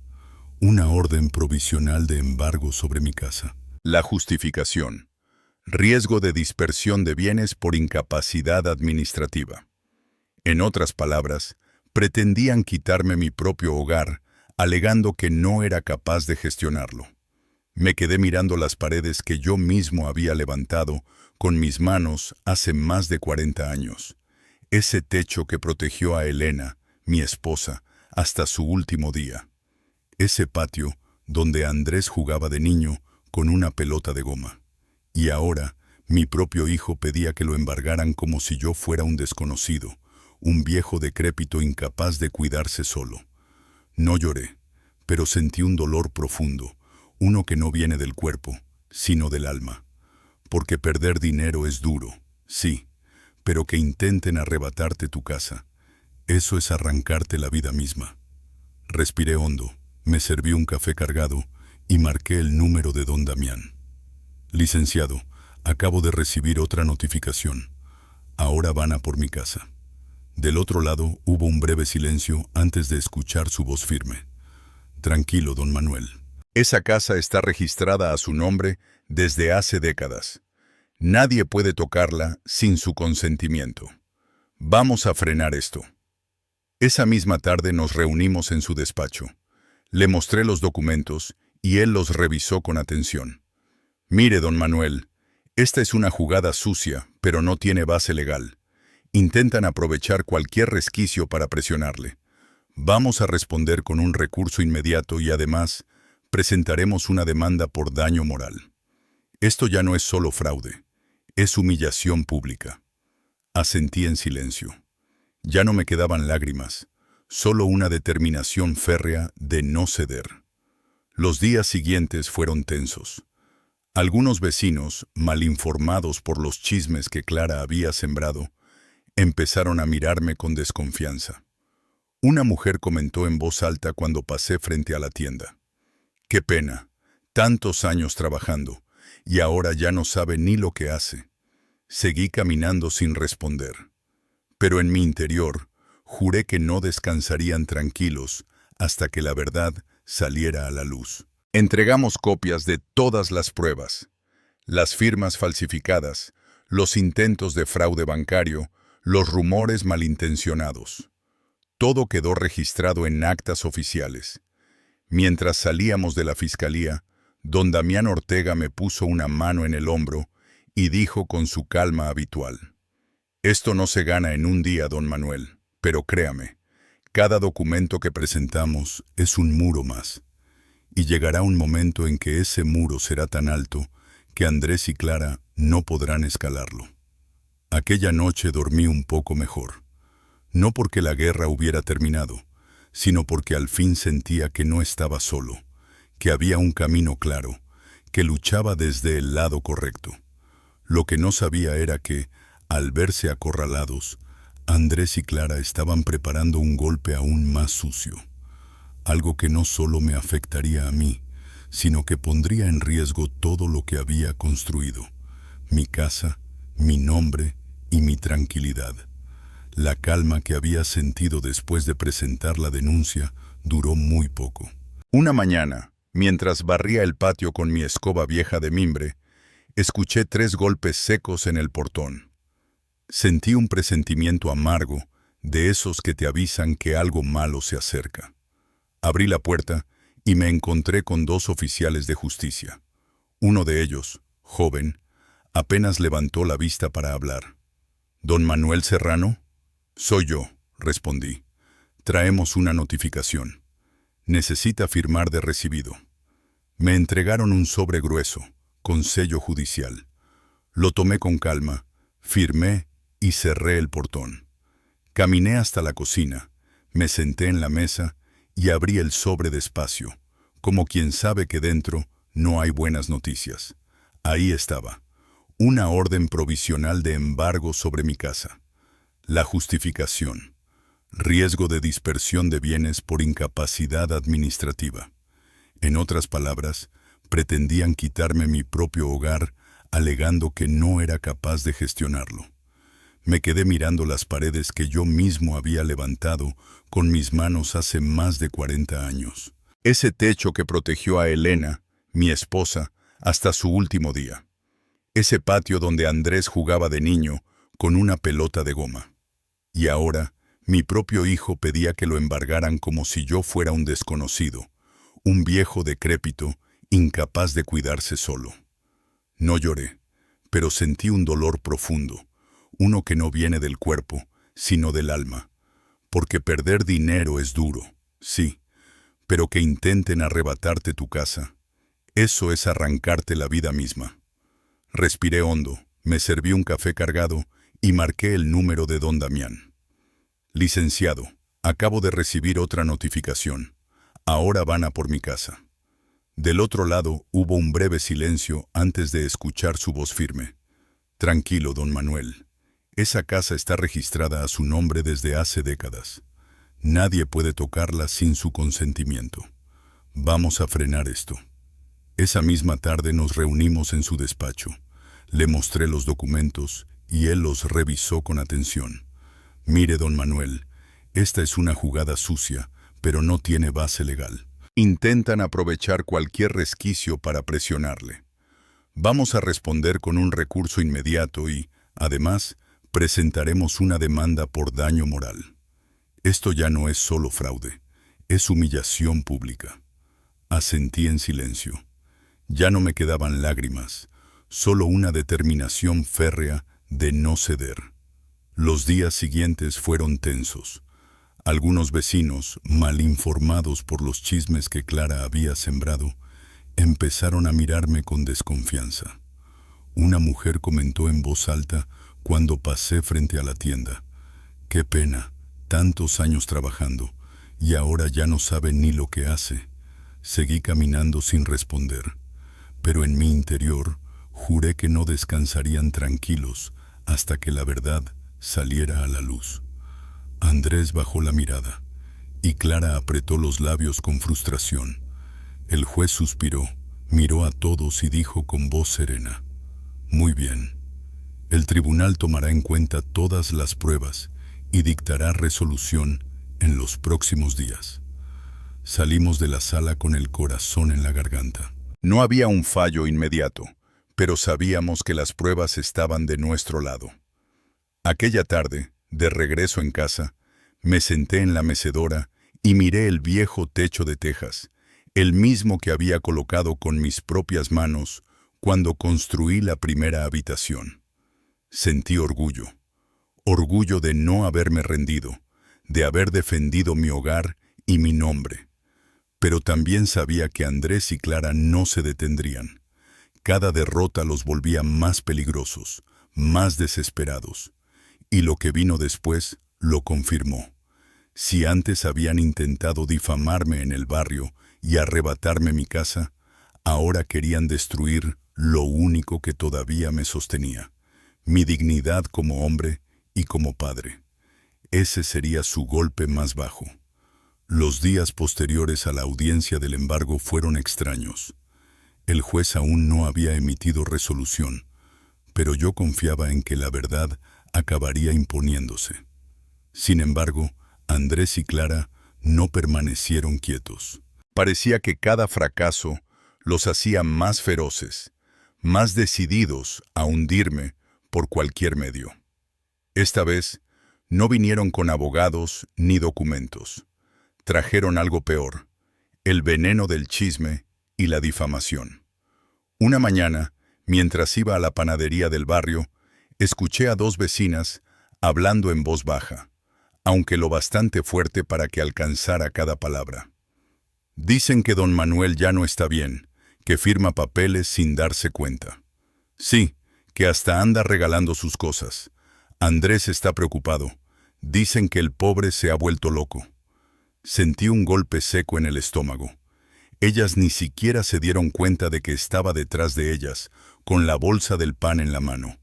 una orden provisional de embargo sobre mi casa. La justificación: riesgo de dispersión de bienes por incapacidad administrativa. En otras palabras, pretendían quitarme mi propio hogar, alegando que no era capaz de gestionarlo. Me quedé mirando las paredes que yo mismo había levantado con mis manos hace más de 40 años. Ese techo que protegió a Elena, mi esposa, hasta su último día. Ese patio donde Andrés jugaba de niño con una pelota de goma. Y ahora, mi propio hijo pedía que lo embargaran como si yo fuera un desconocido, un viejo decrépito incapaz de cuidarse solo. No lloré, pero sentí un dolor profundo, uno que no viene del cuerpo, sino del alma. Porque perder dinero es duro, sí, pero que intenten arrebatarte tu casa, eso es arrancarte la vida misma. Respiré hondo, me serví un café cargado y marqué el número de don Damián. «Licenciado, acabo de recibir otra notificación. Ahora van a por mi casa». Del otro lado hubo un breve silencio antes de escuchar su voz firme. «Tranquilo, don Manuel. Esa casa está registrada a su nombre desde hace décadas. Nadie puede tocarla sin su consentimiento. Vamos a frenar esto». Esa misma tarde nos reunimos en su despacho. Le mostré los documentos y él los revisó con atención. «Mire, don Manuel, esta es una jugada sucia, pero no tiene base legal. Intentan aprovechar cualquier resquicio para presionarle. Vamos a responder con un recurso inmediato y además presentaremos una demanda por daño moral. Esto ya no es solo fraude, es humillación pública». Asentí en silencio. Ya no me quedaban lágrimas, solo una determinación férrea de no ceder. Los días siguientes fueron tensos. Algunos vecinos, mal informados por los chismes que Clara había sembrado, empezaron a mirarme con desconfianza. Una mujer comentó en voz alta cuando pasé frente a la tienda: «Qué pena, tantos años trabajando, y ahora ya no sabe ni lo que hace». Seguí caminando sin responder. Pero en mi interior, juré que no descansarían tranquilos hasta que la verdad saliera a la luz. Entregamos copias de todas las pruebas: las firmas falsificadas, los intentos de fraude bancario, los rumores malintencionados. Todo quedó registrado en actas oficiales. Mientras salíamos de la fiscalía, don Damián Ortega me puso una mano en el hombro y dijo con su calma habitual: «Esto no se gana en un día, don Manuel, pero créame, cada documento que presentamos es un muro más, y llegará un momento en que ese muro será tan alto que Andrés y Clara no podrán escalarlo. Aquella noche dormí un poco mejor, no porque la guerra hubiera terminado, sino porque al fin sentía que no estaba solo, que había un camino claro, que luchaba desde el lado correcto. Lo que no sabía era que, al verse acorralados, Andrés y Clara estaban preparando un golpe aún más sucio. Algo que no solo me afectaría a mí, sino que pondría en riesgo todo lo que había construido, mi casa, mi nombre y mi tranquilidad. La calma que había sentido después de presentar la denuncia duró muy poco. Una mañana, mientras barría el patio con mi escoba vieja de mimbre, escuché 3 golpes secos en el portón. Sentí un presentimiento amargo, de esos que te avisan que algo malo se acerca. Abrí la puerta y me encontré con 2 oficiales de justicia. Uno de ellos, joven, apenas levantó la vista para hablar. «¿Don Manuel Serrano?» «Soy yo», respondí. «Traemos una notificación. Necesita firmar de recibido». Me entregaron un sobre grueso, con sello judicial. Lo tomé con calma, firmé y cerré el portón. Caminé hasta la cocina, me senté en la mesa y abrí el sobre despacio, como quien sabe que dentro no hay buenas noticias. Ahí estaba, una orden provisional de embargo sobre mi casa. La justificación: riesgo de dispersión de bienes por incapacidad administrativa. En otras palabras, pretendían quitarme mi propio hogar, alegando que no era capaz de gestionarlo. Me quedé mirando las paredes que yo mismo había levantado con mis manos hace más de 40 años. Ese techo que protegió a Elena, mi esposa, hasta su último día. Ese patio donde Andrés jugaba de niño con una pelota de goma. Y ahora, mi propio hijo pedía que lo embargaran como si yo fuera un desconocido, un viejo decrépito, incapaz de cuidarse solo. No lloré, pero sentí un dolor profundo, uno que no viene del cuerpo, sino del alma. Porque perder dinero es duro, sí, pero que intenten arrebatarte tu casa, eso es arrancarte la vida misma. Respiré hondo, me serví un café cargado y marqué el número de don Damián. «Licenciado, acabo de recibir otra notificación. Ahora van a por mi casa». Del otro lado hubo un breve silencio antes de escuchar su voz firme. «Tranquilo, don Manuel. Esa casa está registrada a su nombre desde hace décadas. Nadie puede tocarla sin su consentimiento. Vamos a frenar esto». Esa misma tarde nos reunimos en su despacho. Le mostré los documentos y él los revisó con atención. «Mire, don Manuel, esta es una jugada sucia, pero no tiene base legal. Intentan aprovechar cualquier resquicio para presionarle. Vamos a responder con un recurso inmediato y, además, presentaremos una demanda por daño moral. Esto ya no es solo fraude, es humillación pública». Asentí en silencio. Ya no me quedaban lágrimas, solo una determinación férrea de no ceder. Los días siguientes fueron tensos. Algunos vecinos, mal informados por los chismes que Clara había sembrado, empezaron a mirarme con desconfianza. Una mujer comentó en voz alta cuando pasé frente a la tienda: «Qué pena, tantos años trabajando, y ahora ya no sabe ni lo que hace». Seguí caminando sin responder, pero en mi interior juré que no descansarían tranquilos hasta que la verdad saliera a la luz. Andrés bajó la mirada y Clara apretó los labios con frustración. El juez suspiró, miró a todos y dijo con voz serena: «Muy bien. El tribunal tomará en cuenta todas las pruebas y dictará resolución en los próximos días». Salimos de la sala con el corazón en la garganta. No había un fallo inmediato, pero sabíamos que las pruebas estaban de nuestro lado. Aquella tarde, de regreso en casa, me senté en la mecedora y miré el viejo techo de tejas, el mismo que había colocado con mis propias manos cuando construí la primera habitación. Sentí orgullo, orgullo de no haberme rendido, de haber defendido mi hogar y mi nombre. Pero también sabía que Andrés y Clara no se detendrían. Cada derrota los volvía más peligrosos, más desesperados. Y lo que vino después lo confirmó. Si antes habían intentado difamarme en el barrio y arrebatarme mi casa, ahora querían destruir lo único que todavía me sostenía, mi dignidad como hombre y como padre. Ese sería su golpe más bajo. Los días posteriores a la audiencia del embargo fueron extraños. El juez aún no había emitido resolución, pero yo confiaba en que la verdad acabaría imponiéndose. Sin embargo, Andrés y Clara no permanecieron quietos. Parecía que cada fracaso los hacía más feroces, más decididos a hundirme por cualquier medio. Esta vez, no vinieron con abogados ni documentos. Trajeron algo peor, el veneno del chisme y la difamación. Una mañana, mientras iba a la panadería del barrio, escuché a dos vecinas hablando en voz baja, aunque lo bastante fuerte para que alcanzara cada palabra. Dicen que don Manuel ya no está bien, que firma papeles sin darse cuenta. Sí, que hasta anda regalando sus cosas. Andrés está preocupado. Dicen que el pobre se ha vuelto loco. Sentí un golpe seco en el estómago. Ellas ni siquiera se dieron cuenta de que estaba detrás de ellas, con la bolsa del pan en la mano.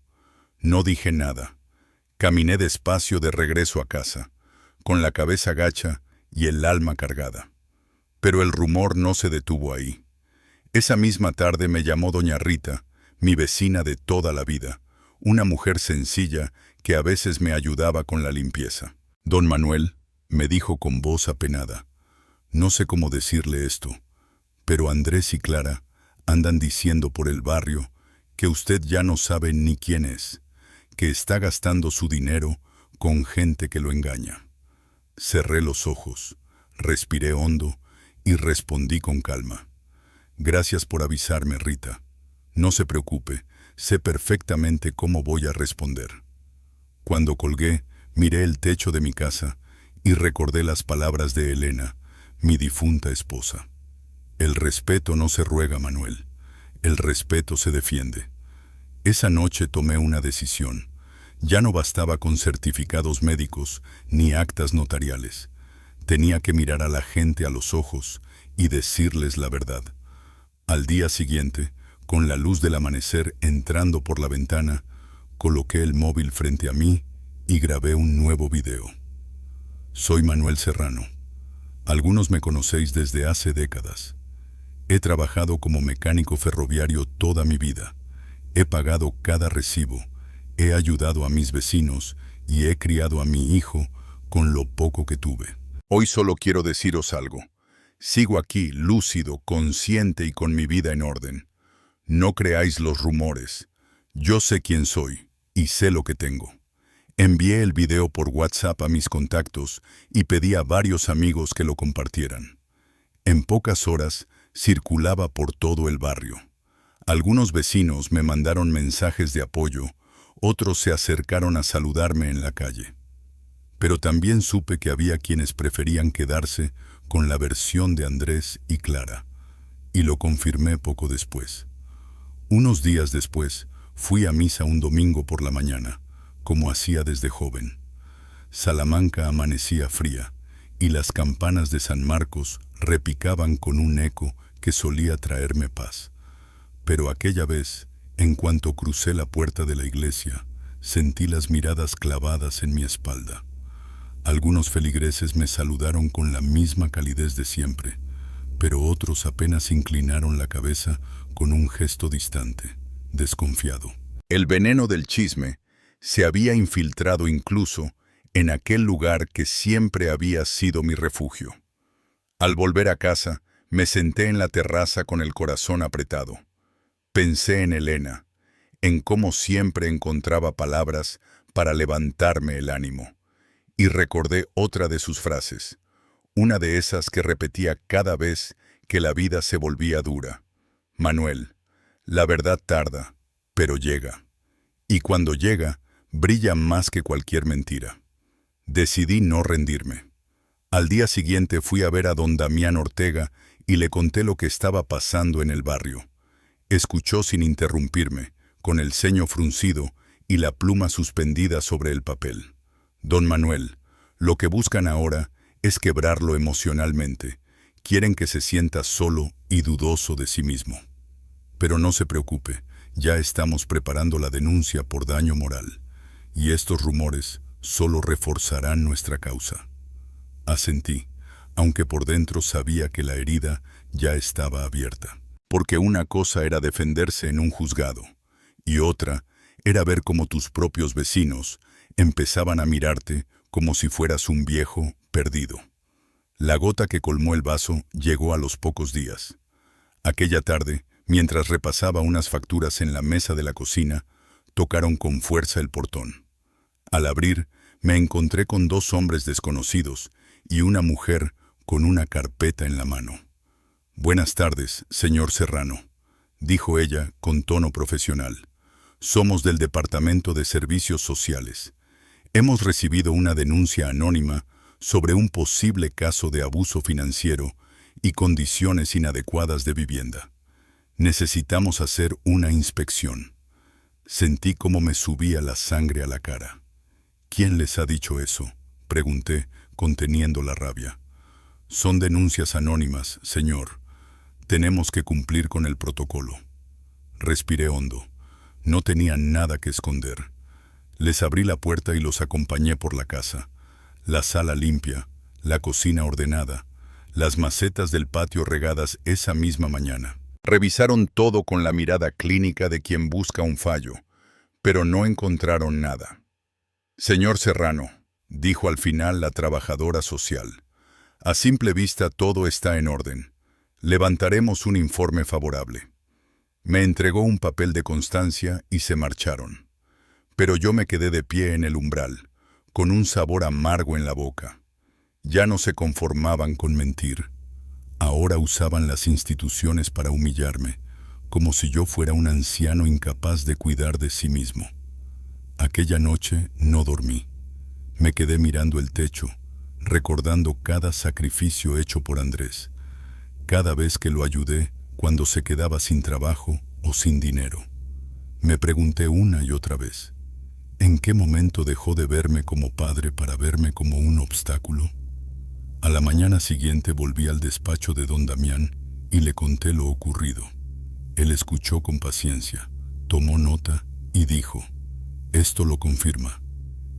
No dije nada. Caminé despacio de regreso a casa, con la cabeza gacha y el alma cargada. Pero el rumor no se detuvo ahí. Esa misma tarde me llamó doña Rita, mi vecina de toda la vida, una mujer sencilla que a veces me ayudaba con la limpieza. Don Manuel, me dijo con voz apenada, no sé cómo decirle esto, pero Andrés y Clara andan diciendo por el barrio que usted ya no sabe ni quién es, que está gastando su dinero con gente que lo engaña. Cerré los ojos, respiré hondo y respondí con calma. Gracias por avisarme, Rita. No se preocupe, sé perfectamente cómo voy a responder. Cuando colgué, miré el techo de mi casa y recordé las palabras de Elena, mi difunta esposa. El respeto no se ruega, Manuel. El respeto se defiende. Esa noche tomé una decisión. Ya no bastaba con certificados médicos ni actas notariales. Tenía que mirar a la gente a los ojos y decirles la verdad. Al día siguiente, con la luz del amanecer entrando por la ventana, coloqué el móvil frente a mí y grabé un nuevo video. Soy Manuel Serrano. Algunos me conocéis desde hace décadas. He trabajado como mecánico ferroviario toda mi vida. He pagado cada recibo, he ayudado a mis vecinos y he criado a mi hijo con lo poco que tuve. Hoy solo quiero deciros algo. Sigo aquí, lúcido, consciente y con mi vida en orden. No creáis los rumores. Yo sé quién soy y sé lo que tengo. Envié el video por WhatsApp a mis contactos y pedí a varios amigos que lo compartieran. En pocas horas circulaba por todo el barrio. Algunos vecinos me mandaron mensajes de apoyo, otros se acercaron a saludarme en la calle. Pero también supe que había quienes preferían quedarse con la versión de Andrés y Clara, y lo confirmé poco después. Unos días después, fui a misa un domingo por la mañana, como hacía desde joven. Salamanca amanecía fría, y las campanas de San Marcos repicaban con un eco que solía traerme paz. Pero aquella vez, en cuanto crucé la puerta de la iglesia, sentí las miradas clavadas en mi espalda. Algunos feligreses me saludaron con la misma calidez de siempre, pero otros apenas inclinaron la cabeza con un gesto distante, desconfiado. El veneno del chisme se había infiltrado incluso en aquel lugar que siempre había sido mi refugio. Al volver a casa, me senté en la terraza con el corazón apretado. Pensé en Elena, en cómo siempre encontraba palabras para levantarme el ánimo, y recordé otra de sus frases, una de esas que repetía cada vez que la vida se volvía dura. Manuel, la verdad tarda, pero llega. Y cuando llega, brilla más que cualquier mentira. Decidí no rendirme. Al día siguiente fui a ver a don Damián Ortega y le conté lo que estaba pasando en el barrio. Escuchó sin interrumpirme, con el ceño fruncido y la pluma suspendida sobre el papel. Don Manuel, lo que buscan ahora es quebrarlo emocionalmente. Quieren que se sienta solo y dudoso de sí mismo. Pero no se preocupe, ya estamos preparando la denuncia por daño moral. Y estos rumores solo reforzarán nuestra causa. Asentí, aunque por dentro sabía que la herida ya estaba abierta. Porque una cosa era defenderse en un juzgado, y otra era ver cómo tus propios vecinos empezaban a mirarte como si fueras un viejo perdido. La gota que colmó el vaso llegó a los pocos días. Aquella tarde, mientras repasaba unas facturas en la mesa de la cocina, tocaron con fuerza el portón. Al abrir, me encontré con dos hombres desconocidos y una mujer con una carpeta en la mano. «Buenas tardes, señor Serrano», dijo ella con tono profesional. «Somos del Departamento de Servicios Sociales. Hemos recibido una denuncia anónima sobre un posible caso de abuso financiero y condiciones inadecuadas de vivienda. Necesitamos hacer una inspección». Sentí cómo me subía la sangre a la cara. «¿Quién les ha dicho eso?», pregunté, conteniendo la rabia. «Son denuncias anónimas, señor. Tenemos que cumplir con el protocolo». Respiré hondo. No tenía nada que esconder. Les abrí la puerta y los acompañé por la casa. La sala limpia, la cocina ordenada, las macetas del patio regadas esa misma mañana. Revisaron todo con la mirada clínica de quien busca un fallo, pero no encontraron nada. «Señor Serrano», dijo al final la trabajadora social, «a simple vista todo está en orden. Levantaremos un informe favorable». Me entregó un papel de constancia y se marcharon. Pero yo me quedé de pie en el umbral, con un sabor amargo en la boca. Ya no se conformaban con mentir. Ahora usaban las instituciones para humillarme, como si yo fuera un anciano incapaz de cuidar de sí mismo. Aquella noche no dormí. Me quedé mirando el techo, recordando cada sacrificio hecho por Andrés, cada vez que lo ayudé cuando se quedaba sin trabajo o sin dinero. Me pregunté una y otra vez, ¿en qué momento dejó de verme como padre para verme como un obstáculo? A la mañana siguiente volví al despacho de don Damián y le conté lo ocurrido. Él escuchó con paciencia, tomó nota y dijo, «Esto lo confirma.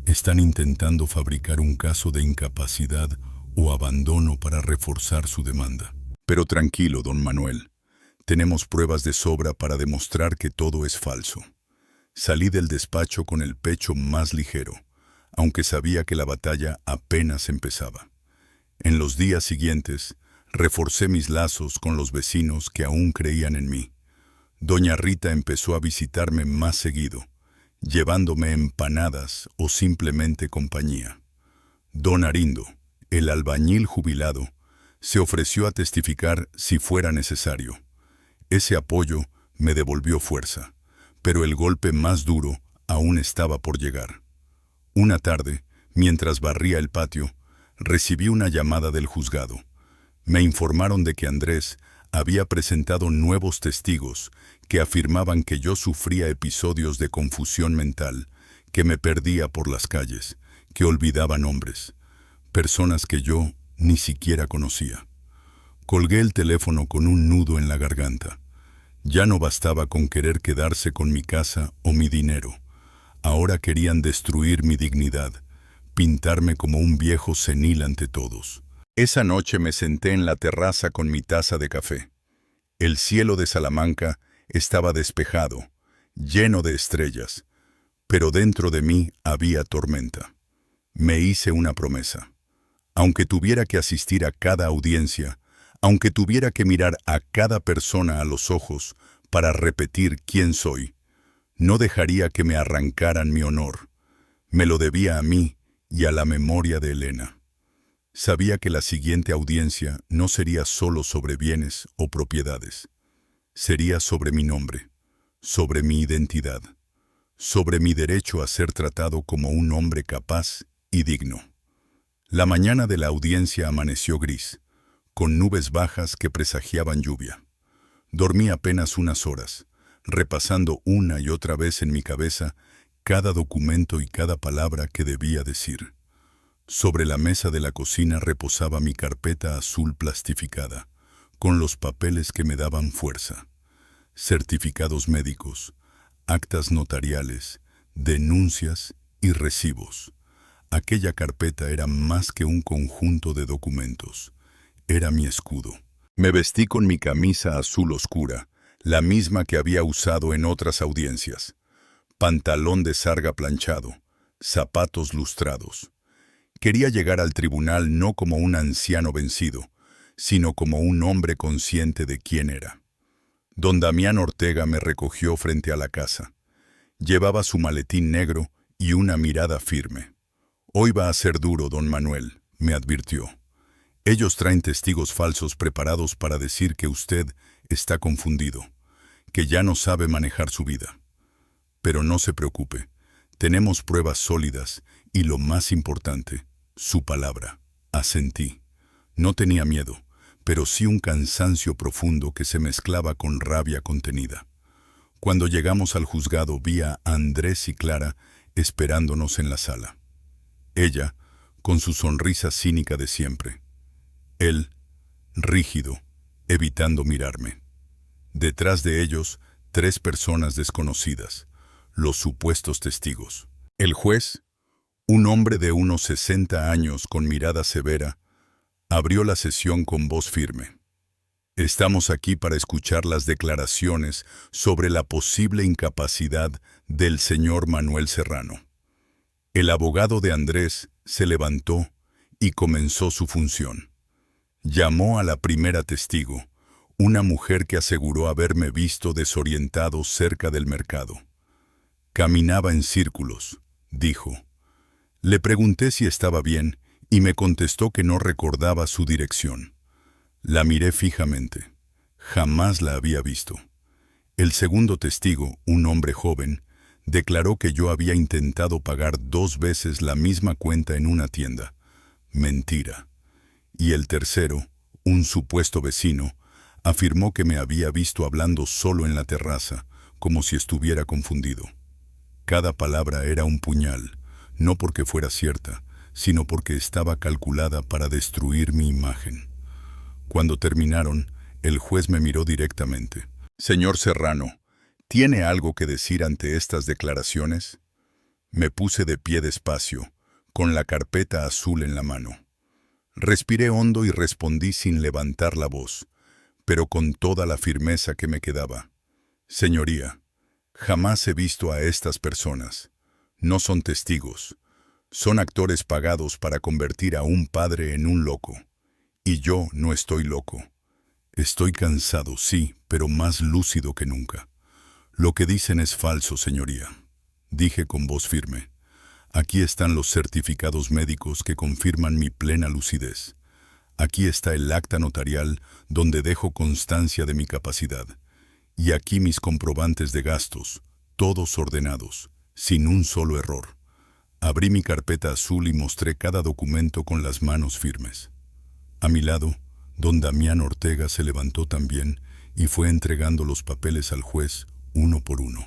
Están intentando fabricar un caso de incapacidad o abandono para reforzar su demanda. Pero tranquilo, don Manuel. Tenemos pruebas de sobra para demostrar que todo es falso». Salí del despacho con el pecho más ligero, aunque sabía que la batalla apenas empezaba. En los días siguientes, reforcé mis lazos con los vecinos que aún creían en mí. Doña Rita empezó a visitarme más seguido, llevándome empanadas o simplemente compañía. Don Arindo, el albañil jubilado, se ofreció a testificar si fuera necesario. Ese apoyo me devolvió fuerza, pero el golpe más duro aún estaba por llegar. Una tarde, mientras barría el patio, recibí una llamada del juzgado. Me informaron de que Andrés había presentado nuevos testigos que afirmaban que yo sufría episodios de confusión mental, que me perdía por las calles, que olvidaba nombres, personas que yo ni siquiera conocía. Colgué el teléfono con un nudo en la garganta. Ya no bastaba con querer quedarse con mi casa o mi dinero. Ahora querían destruir mi dignidad, pintarme como un viejo senil ante todos. Esa noche me senté en la terraza con mi taza de café. El cielo de Salamanca estaba despejado, lleno de estrellas, pero dentro de mí había tormenta. Me hice una promesa. Aunque tuviera que asistir a cada audiencia, aunque tuviera que mirar a cada persona a los ojos para repetir quién soy, no dejaría que me arrancaran mi honor. Me lo debía a mí y a la memoria de Elena. Sabía que la siguiente audiencia no sería solo sobre bienes o propiedades. Sería sobre mi nombre, sobre mi identidad, sobre mi derecho a ser tratado como un hombre capaz y digno. La mañana de la audiencia amaneció gris, con nubes bajas que presagiaban lluvia. Dormí apenas unas horas, repasando una y otra vez en mi cabeza cada documento y cada palabra que debía decir. Sobre la mesa de la cocina reposaba mi carpeta azul plastificada, con los papeles que me daban fuerza. Certificados médicos, actas notariales, denuncias y recibos. Aquella carpeta era más que un conjunto de documentos. Era mi escudo. Me vestí con mi camisa azul oscura, la misma que había usado en otras audiencias. Pantalón de sarga planchado, zapatos lustrados. Quería llegar al tribunal no como un anciano vencido, sino como un hombre consciente de quién era. Don Damián Ortega me recogió frente a la casa. Llevaba su maletín negro y una mirada firme. «Hoy va a ser duro, don Manuel», me advirtió. «Ellos traen testigos falsos preparados para decir que usted está confundido, que ya no sabe manejar su vida. Pero no se preocupe, tenemos pruebas sólidas y lo más importante, su palabra». Asentí. No tenía miedo, pero sí un cansancio profundo que se mezclaba con rabia contenida. Cuando llegamos al juzgado vi a Andrés y Clara esperándonos en la sala. Ella, con su sonrisa cínica de siempre. Él, rígido, evitando mirarme. Detrás de ellos, 3 personas desconocidas, los supuestos testigos. El juez, un hombre de unos 60 años con mirada severa, abrió la sesión con voz firme. «Estamos aquí para escuchar las declaraciones sobre la posible incapacidad del señor Manuel Serrano». El abogado de Andrés se levantó y comenzó su función. Llamó a la primera testigo, una mujer que aseguró haberme visto desorientado cerca del mercado. «Caminaba en círculos», dijo. Le pregunté si estaba bien y me contestó que no recordaba su dirección. La miré fijamente. Jamás la había visto. El segundo testigo, un hombre joven, declaró que yo había intentado pagar 2 veces la misma cuenta en una tienda. Mentira. Y el tercero, un supuesto vecino, afirmó que me había visto hablando solo en la terraza, como si estuviera confundido. Cada palabra era un puñal, no porque fuera cierta, sino porque estaba calculada para destruir mi imagen. Cuando terminaron, el juez me miró directamente. «Señor Serrano, ¿tiene algo que decir ante estas declaraciones?». Me puse de pie despacio, con la carpeta azul en la mano. Respiré hondo y respondí sin levantar la voz, pero con toda la firmeza que me quedaba. «Señoría, jamás he visto a estas personas. No son testigos. Son actores pagados para convertir a un padre en un loco. Y yo no estoy loco. Estoy cansado, sí, pero más lúcido que nunca. Lo que dicen es falso, señoría», dije con voz firme. «Aquí están los certificados médicos que confirman mi plena lucidez. Aquí está el acta notarial donde dejo constancia de mi capacidad. Y aquí mis comprobantes de gastos, todos ordenados, sin un solo error». Abrí mi carpeta azul y mostré cada documento con las manos firmes. A mi lado, don Damián Ortega se levantó también y fue entregando los papeles al juez uno por uno.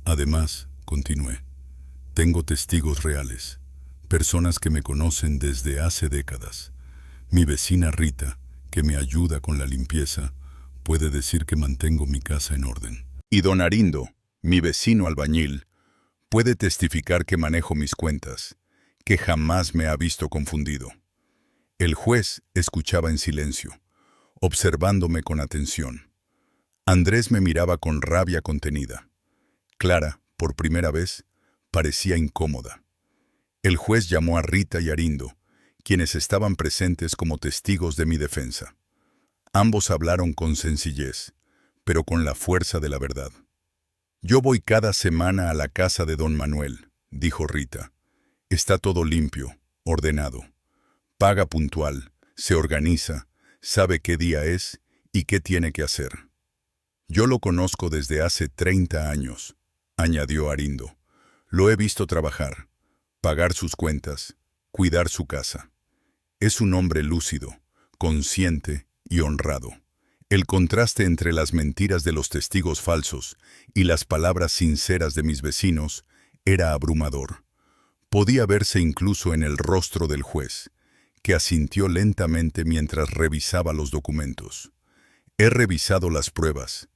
«Además», continué, «tengo testigos reales, personas que me conocen desde hace décadas. Mi vecina Rita, que me ayuda con la limpieza, puede decir que mantengo mi casa en orden. Y don Arindo, mi vecino albañil, puede testificar que manejo mis cuentas, que jamás me ha visto confundido». El juez escuchaba en silencio, observándome con atención. Andrés me miraba con rabia contenida. Clara, por primera vez, parecía incómoda. El juez llamó a Rita y Arindo, quienes estaban presentes como testigos de mi defensa. Ambos hablaron con sencillez, pero con la fuerza de la verdad. «Yo voy cada semana a la casa de don Manuel», dijo Rita. «Está todo limpio, ordenado. Paga puntual, se organiza, sabe qué día es y qué tiene que hacer. Yo lo conozco desde hace 30 años», añadió Arindo. «Lo he visto trabajar, pagar sus cuentas, cuidar su casa. Es un hombre lúcido, consciente y honrado. El contraste entre las mentiras de los testigos falsos y las palabras sinceras de mis vecinos era abrumador. Podía verse incluso en el rostro del juez, que asintió lentamente mientras revisaba los documentos. He revisado las pruebas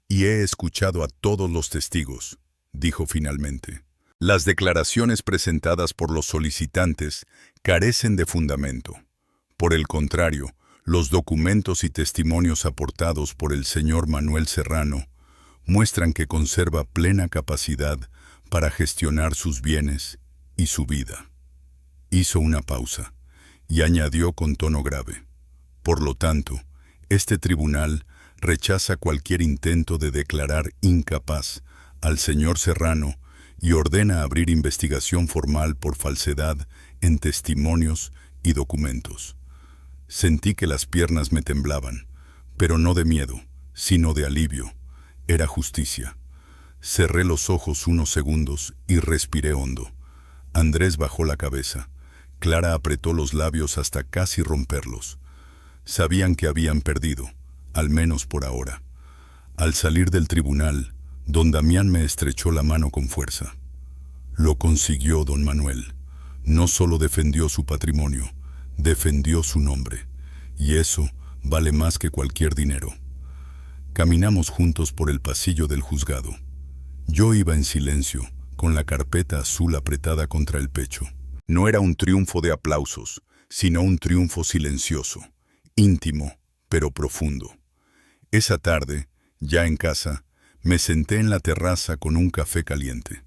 y he escuchado a todos los testigos, dijo finalmente. Las declaraciones presentadas por los solicitantes carecen de fundamento. Por el contrario, los documentos y testimonios aportados por el señor Manuel Serrano muestran que conserva plena capacidad para gestionar sus bienes y su vida. Hizo una pausa y añadió con tono grave: por lo tanto, este tribunal rechaza cualquier intento de declarar incapaz al señor Serrano y ordena abrir investigación formal por falsedad en testimonios y documentos. Sentí que las piernas me temblaban, pero no de miedo, sino de alivio. Era justicia. Cerré los ojos unos segundos y respiré hondo. Andrés bajó la cabeza. Clara apretó los labios hasta casi romperlos. Sabían que habían perdido, al menos por ahora. Al salir del tribunal, don Damián me estrechó la mano con fuerza. Lo consiguió, don Manuel. No solo defendió su patrimonio, defendió su nombre. Y eso vale más que cualquier dinero. Caminamos juntos por el pasillo del juzgado. Yo iba en silencio, con la carpeta azul apretada contra el pecho. No era un triunfo de aplausos, sino un triunfo silencioso, íntimo, pero profundo. Esa tarde, ya en casa, me senté en la terraza con un café caliente.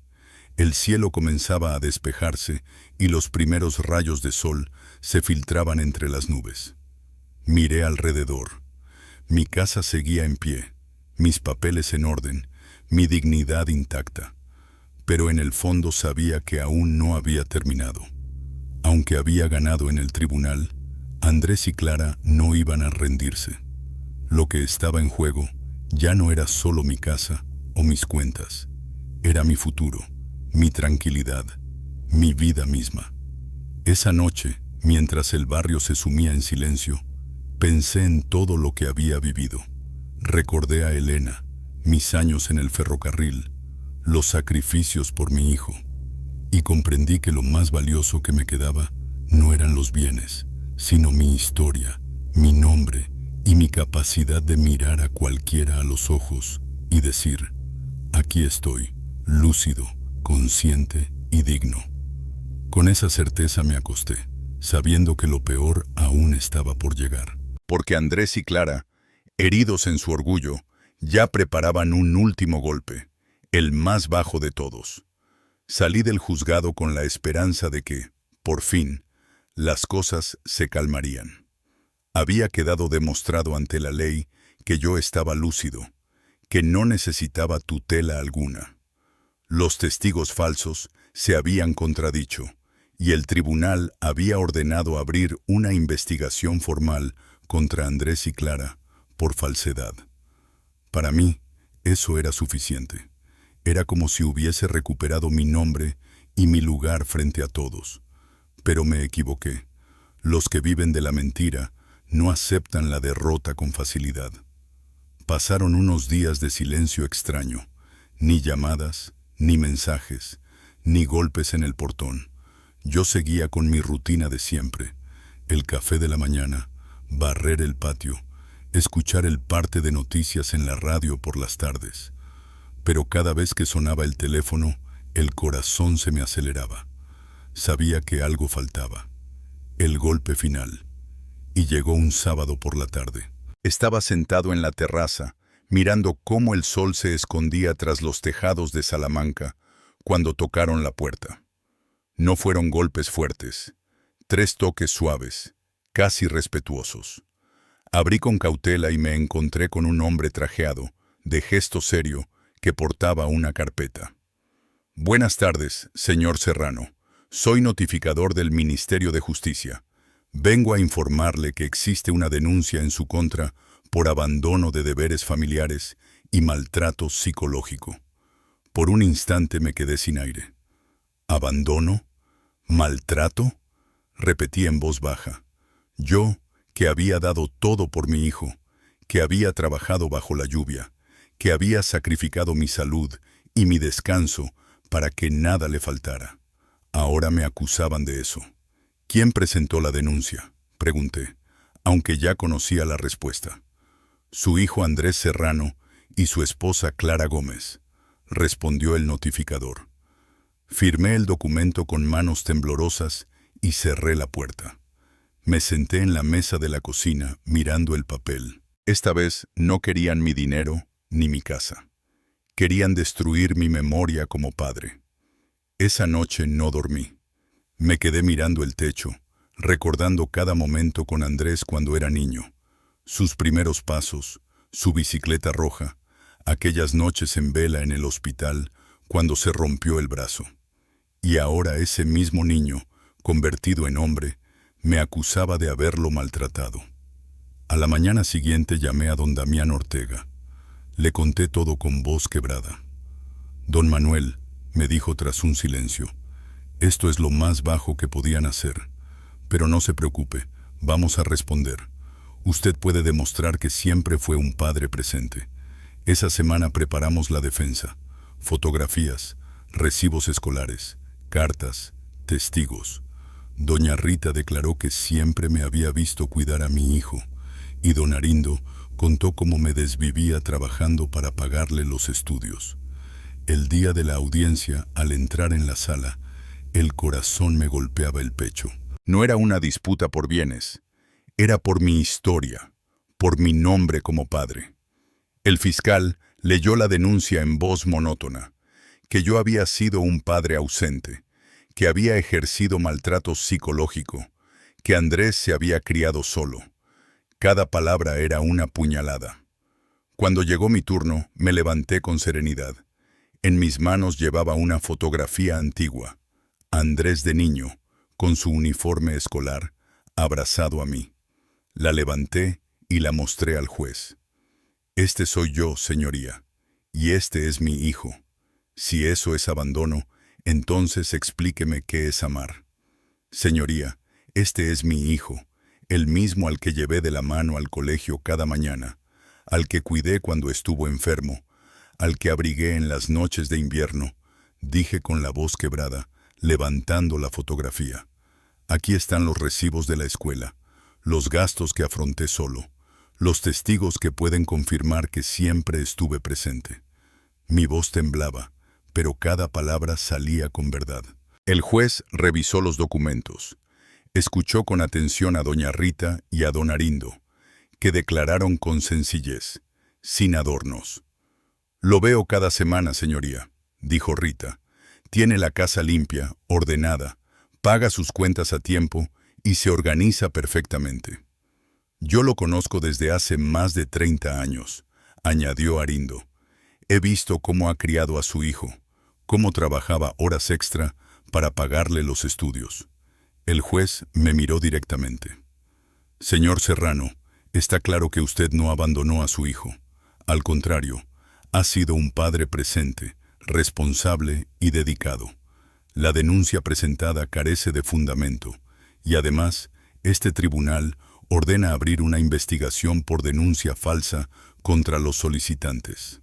El cielo comenzaba a despejarse y los primeros rayos de sol se filtraban entre las nubes. Miré alrededor. Mi casa seguía en pie, mis papeles en orden, mi dignidad intacta. Pero en el fondo sabía que aún no había terminado. Aunque había ganado en el tribunal, Andrés y Clara no iban a rendirse. Lo que estaba en juego ya no era solo mi casa o mis cuentas. Era mi futuro, mi tranquilidad, mi vida misma. Esa noche, mientras el barrio se sumía en silencio, pensé en todo lo que había vivido. Recordé a Elena, mis años en el ferrocarril, los sacrificios por mi hijo, y comprendí que lo más valioso que me quedaba no eran los bienes, sino mi historia, mi nombre y mi capacidad de mirar a cualquiera a los ojos y decir: aquí estoy, lúcido, consciente y digno. Con esa certeza me acosté, sabiendo que lo peor aún estaba por llegar. Porque Andrés y Clara, heridos en su orgullo, ya preparaban un último golpe, el más bajo de todos. Salí del juzgado con la esperanza de que, por fin, las cosas se calmarían. Había quedado demostrado ante la ley que yo estaba lúcido, que no necesitaba tutela alguna. Los testigos falsos se habían contradicho, y el tribunal había ordenado abrir una investigación formal contra Andrés y Clara por falsedad. Para mí, eso era suficiente. Era como si hubiese recuperado mi nombre y mi lugar frente a todos. Pero me equivoqué. Los que viven de la mentira no aceptan la derrota con facilidad. Pasaron unos días de silencio extraño. Ni llamadas, ni mensajes, ni golpes en el portón. Yo seguía con mi rutina de siempre. El café de la mañana, barrer el patio, escuchar el parte de noticias en la radio por las tardes. Pero cada vez que sonaba el teléfono, el corazón se me aceleraba. Sabía que algo faltaba. El golpe final. Y llegó un sábado por la tarde. Estaba sentado en la terraza, mirando cómo el sol se escondía tras los tejados de Salamanca, cuando tocaron la puerta. No fueron golpes fuertes, 3 toques suaves, casi respetuosos. Abrí con cautela y me encontré con un hombre trajeado, de gesto serio, que portaba una carpeta. Buenas tardes, señor Serrano. Soy notificador del Ministerio de Justicia. Vengo a informarle que existe una denuncia en su contra por abandono de deberes familiares y maltrato psicológico. Por un instante me quedé sin aire. ¿Abandono? ¿Maltrato? Repetí en voz baja. Yo, que había dado todo por mi hijo, que había trabajado bajo la lluvia, que había sacrificado mi salud y mi descanso para que nada le faltara. Ahora me acusaban de eso. ¿Quién presentó la denuncia?, pregunté, aunque ya conocía la respuesta. Su hijo Andrés Serrano y su esposa Clara Gómez, respondió el notificador. Firmé el documento con manos temblorosas y cerré la puerta. Me senté en la mesa de la cocina mirando el papel. Esta vez no querían mi dinero ni mi casa. Querían destruir mi memoria como padre. Esa noche no dormí. Me quedé mirando el techo, recordando cada momento con Andrés cuando era niño. Sus primeros pasos, su bicicleta roja, aquellas noches en vela en el hospital cuando se rompió el brazo. Y ahora ese mismo niño, convertido en hombre, me acusaba de haberlo maltratado. A la mañana siguiente llamé a don Damián Ortega. Le conté todo con voz quebrada. Don Manuel, me dijo tras un silencio, esto es lo más bajo que podían hacer. Pero no se preocupe, vamos a responder. Usted puede demostrar que siempre fue un padre presente. Esa semana preparamos la defensa, fotografías, recibos escolares, cartas, testigos. Doña Rita declaró que siempre me había visto cuidar a mi hijo, y don Arindo contó cómo me desvivía trabajando para pagarle los estudios. El día de la audiencia, al entrar en la sala, el corazón me golpeaba el pecho. No era una disputa por bienes, era por mi historia, por mi nombre como padre. El fiscal leyó la denuncia en voz monótona, que yo había sido un padre ausente, que había ejercido maltrato psicológico, que Andrés se había criado solo. Cada palabra era una puñalada. Cuando llegó mi turno, me levanté con serenidad. En mis manos llevaba una fotografía antigua, Andrés de niño, con su uniforme escolar, abrazado a mí. La levanté y la mostré al juez. Este soy yo, señoría, y este es mi hijo. Si eso es abandono, entonces explíqueme qué es amar. Señoría, este es mi hijo, el mismo al que llevé de la mano al colegio cada mañana, al que cuidé cuando estuvo enfermo, al que abrigué en las noches de invierno, dije con la voz quebrada, levantando la fotografía. Aquí están los recibos de la escuela, los gastos que afronté solo, los testigos que pueden confirmar que siempre estuve presente. Mi voz temblaba, pero cada palabra salía con verdad. El juez revisó los documentos. Escuchó con atención a doña Rita y a don Arindo, que declararon con sencillez, sin adornos. Lo veo cada semana, señoría, dijo Rita. Tiene la casa limpia, ordenada, paga sus cuentas a tiempo y se organiza perfectamente. Yo lo conozco desde hace más de 30 años, añadió Arindo. He visto cómo ha criado a su hijo, cómo trabajaba horas extra para pagarle los estudios. El juez me miró directamente. Señor Serrano, está claro que usted no abandonó a su hijo. Al contrario, ha sido un padre presente, responsable y dedicado. La denuncia presentada carece de fundamento, y además, este tribunal ordena abrir una investigación por denuncia falsa contra los solicitantes.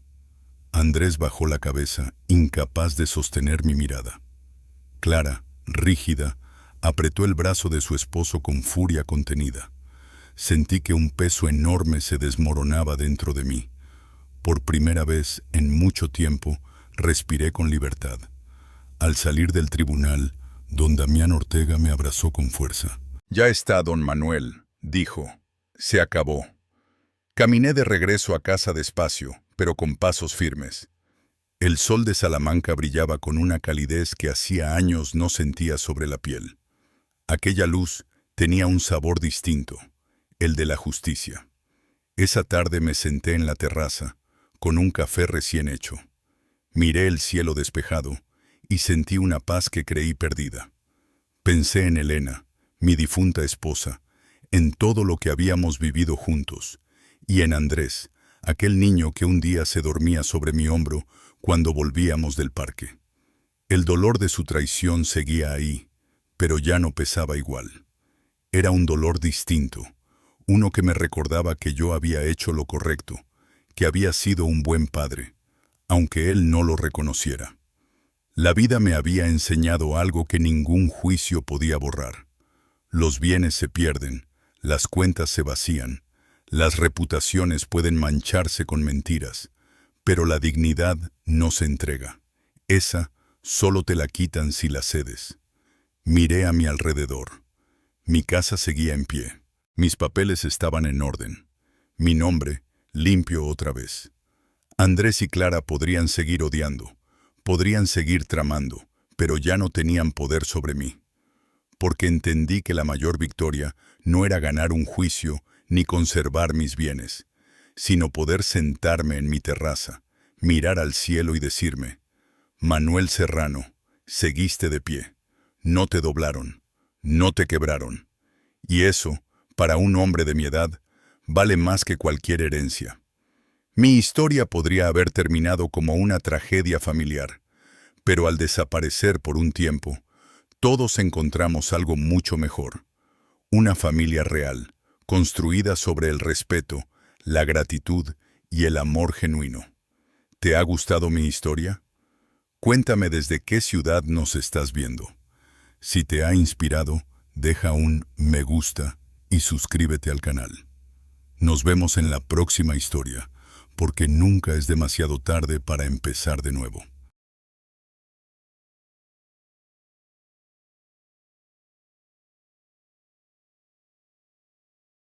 Andrés bajó la cabeza, incapaz de sostener mi mirada. Clara, rígida, apretó el brazo de su esposo con furia contenida. Sentí que un peso enorme se desmoronaba dentro de mí. Por primera vez en mucho tiempo, respiré con libertad. Al salir del tribunal, don Damián Ortega me abrazó con fuerza. Ya está, don Manuel, dijo. Se acabó. Caminé de regreso a casa despacio, pero con pasos firmes. El sol de Salamanca brillaba con una calidez que hacía años no sentía sobre la piel. Aquella luz tenía un sabor distinto, el de la justicia. Esa tarde me senté en la terraza, con un café recién hecho. Miré el cielo despejado y sentí una paz que creí perdida. Pensé en Elena, mi difunta esposa, en todo lo que habíamos vivido juntos, y en Andrés, aquel niño que un día se dormía sobre mi hombro cuando volvíamos del parque. El dolor de su traición seguía ahí, pero ya no pesaba igual. Era un dolor distinto, uno que me recordaba que yo había hecho lo correcto, que había sido un buen padre, aunque él no lo reconociera. La vida me había enseñado algo que ningún juicio podía borrar. Los bienes se pierden, las cuentas se vacían, las reputaciones pueden mancharse con mentiras, pero la dignidad no se entrega. Esa solo te la quitan si la cedes. Miré a mi alrededor. Mi casa seguía en pie. Mis papeles estaban en orden. Mi nombre, limpio otra vez. Andrés y Clara podrían seguir odiando, podrían seguir tramando, pero ya no tenían poder sobre mí. Porque entendí que la mayor victoria no era ganar un juicio ni conservar mis bienes, sino poder sentarme en mi terraza, mirar al cielo y decirme: Manuel Serrano, seguiste de pie, no te doblaron, no te quebraron. Y eso, para un hombre de mi edad, vale más que cualquier herencia. Mi historia podría haber terminado como una tragedia familiar, pero al desaparecer por un tiempo, todos encontramos algo mucho mejor. Una familia real, construida sobre el respeto, la gratitud y el amor genuino. ¿Te ha gustado mi historia? Cuéntame desde qué ciudad nos estás viendo. Si te ha inspirado, deja un me gusta y suscríbete al canal. Nos vemos en la próxima historia, porque nunca es demasiado tarde para empezar de nuevo.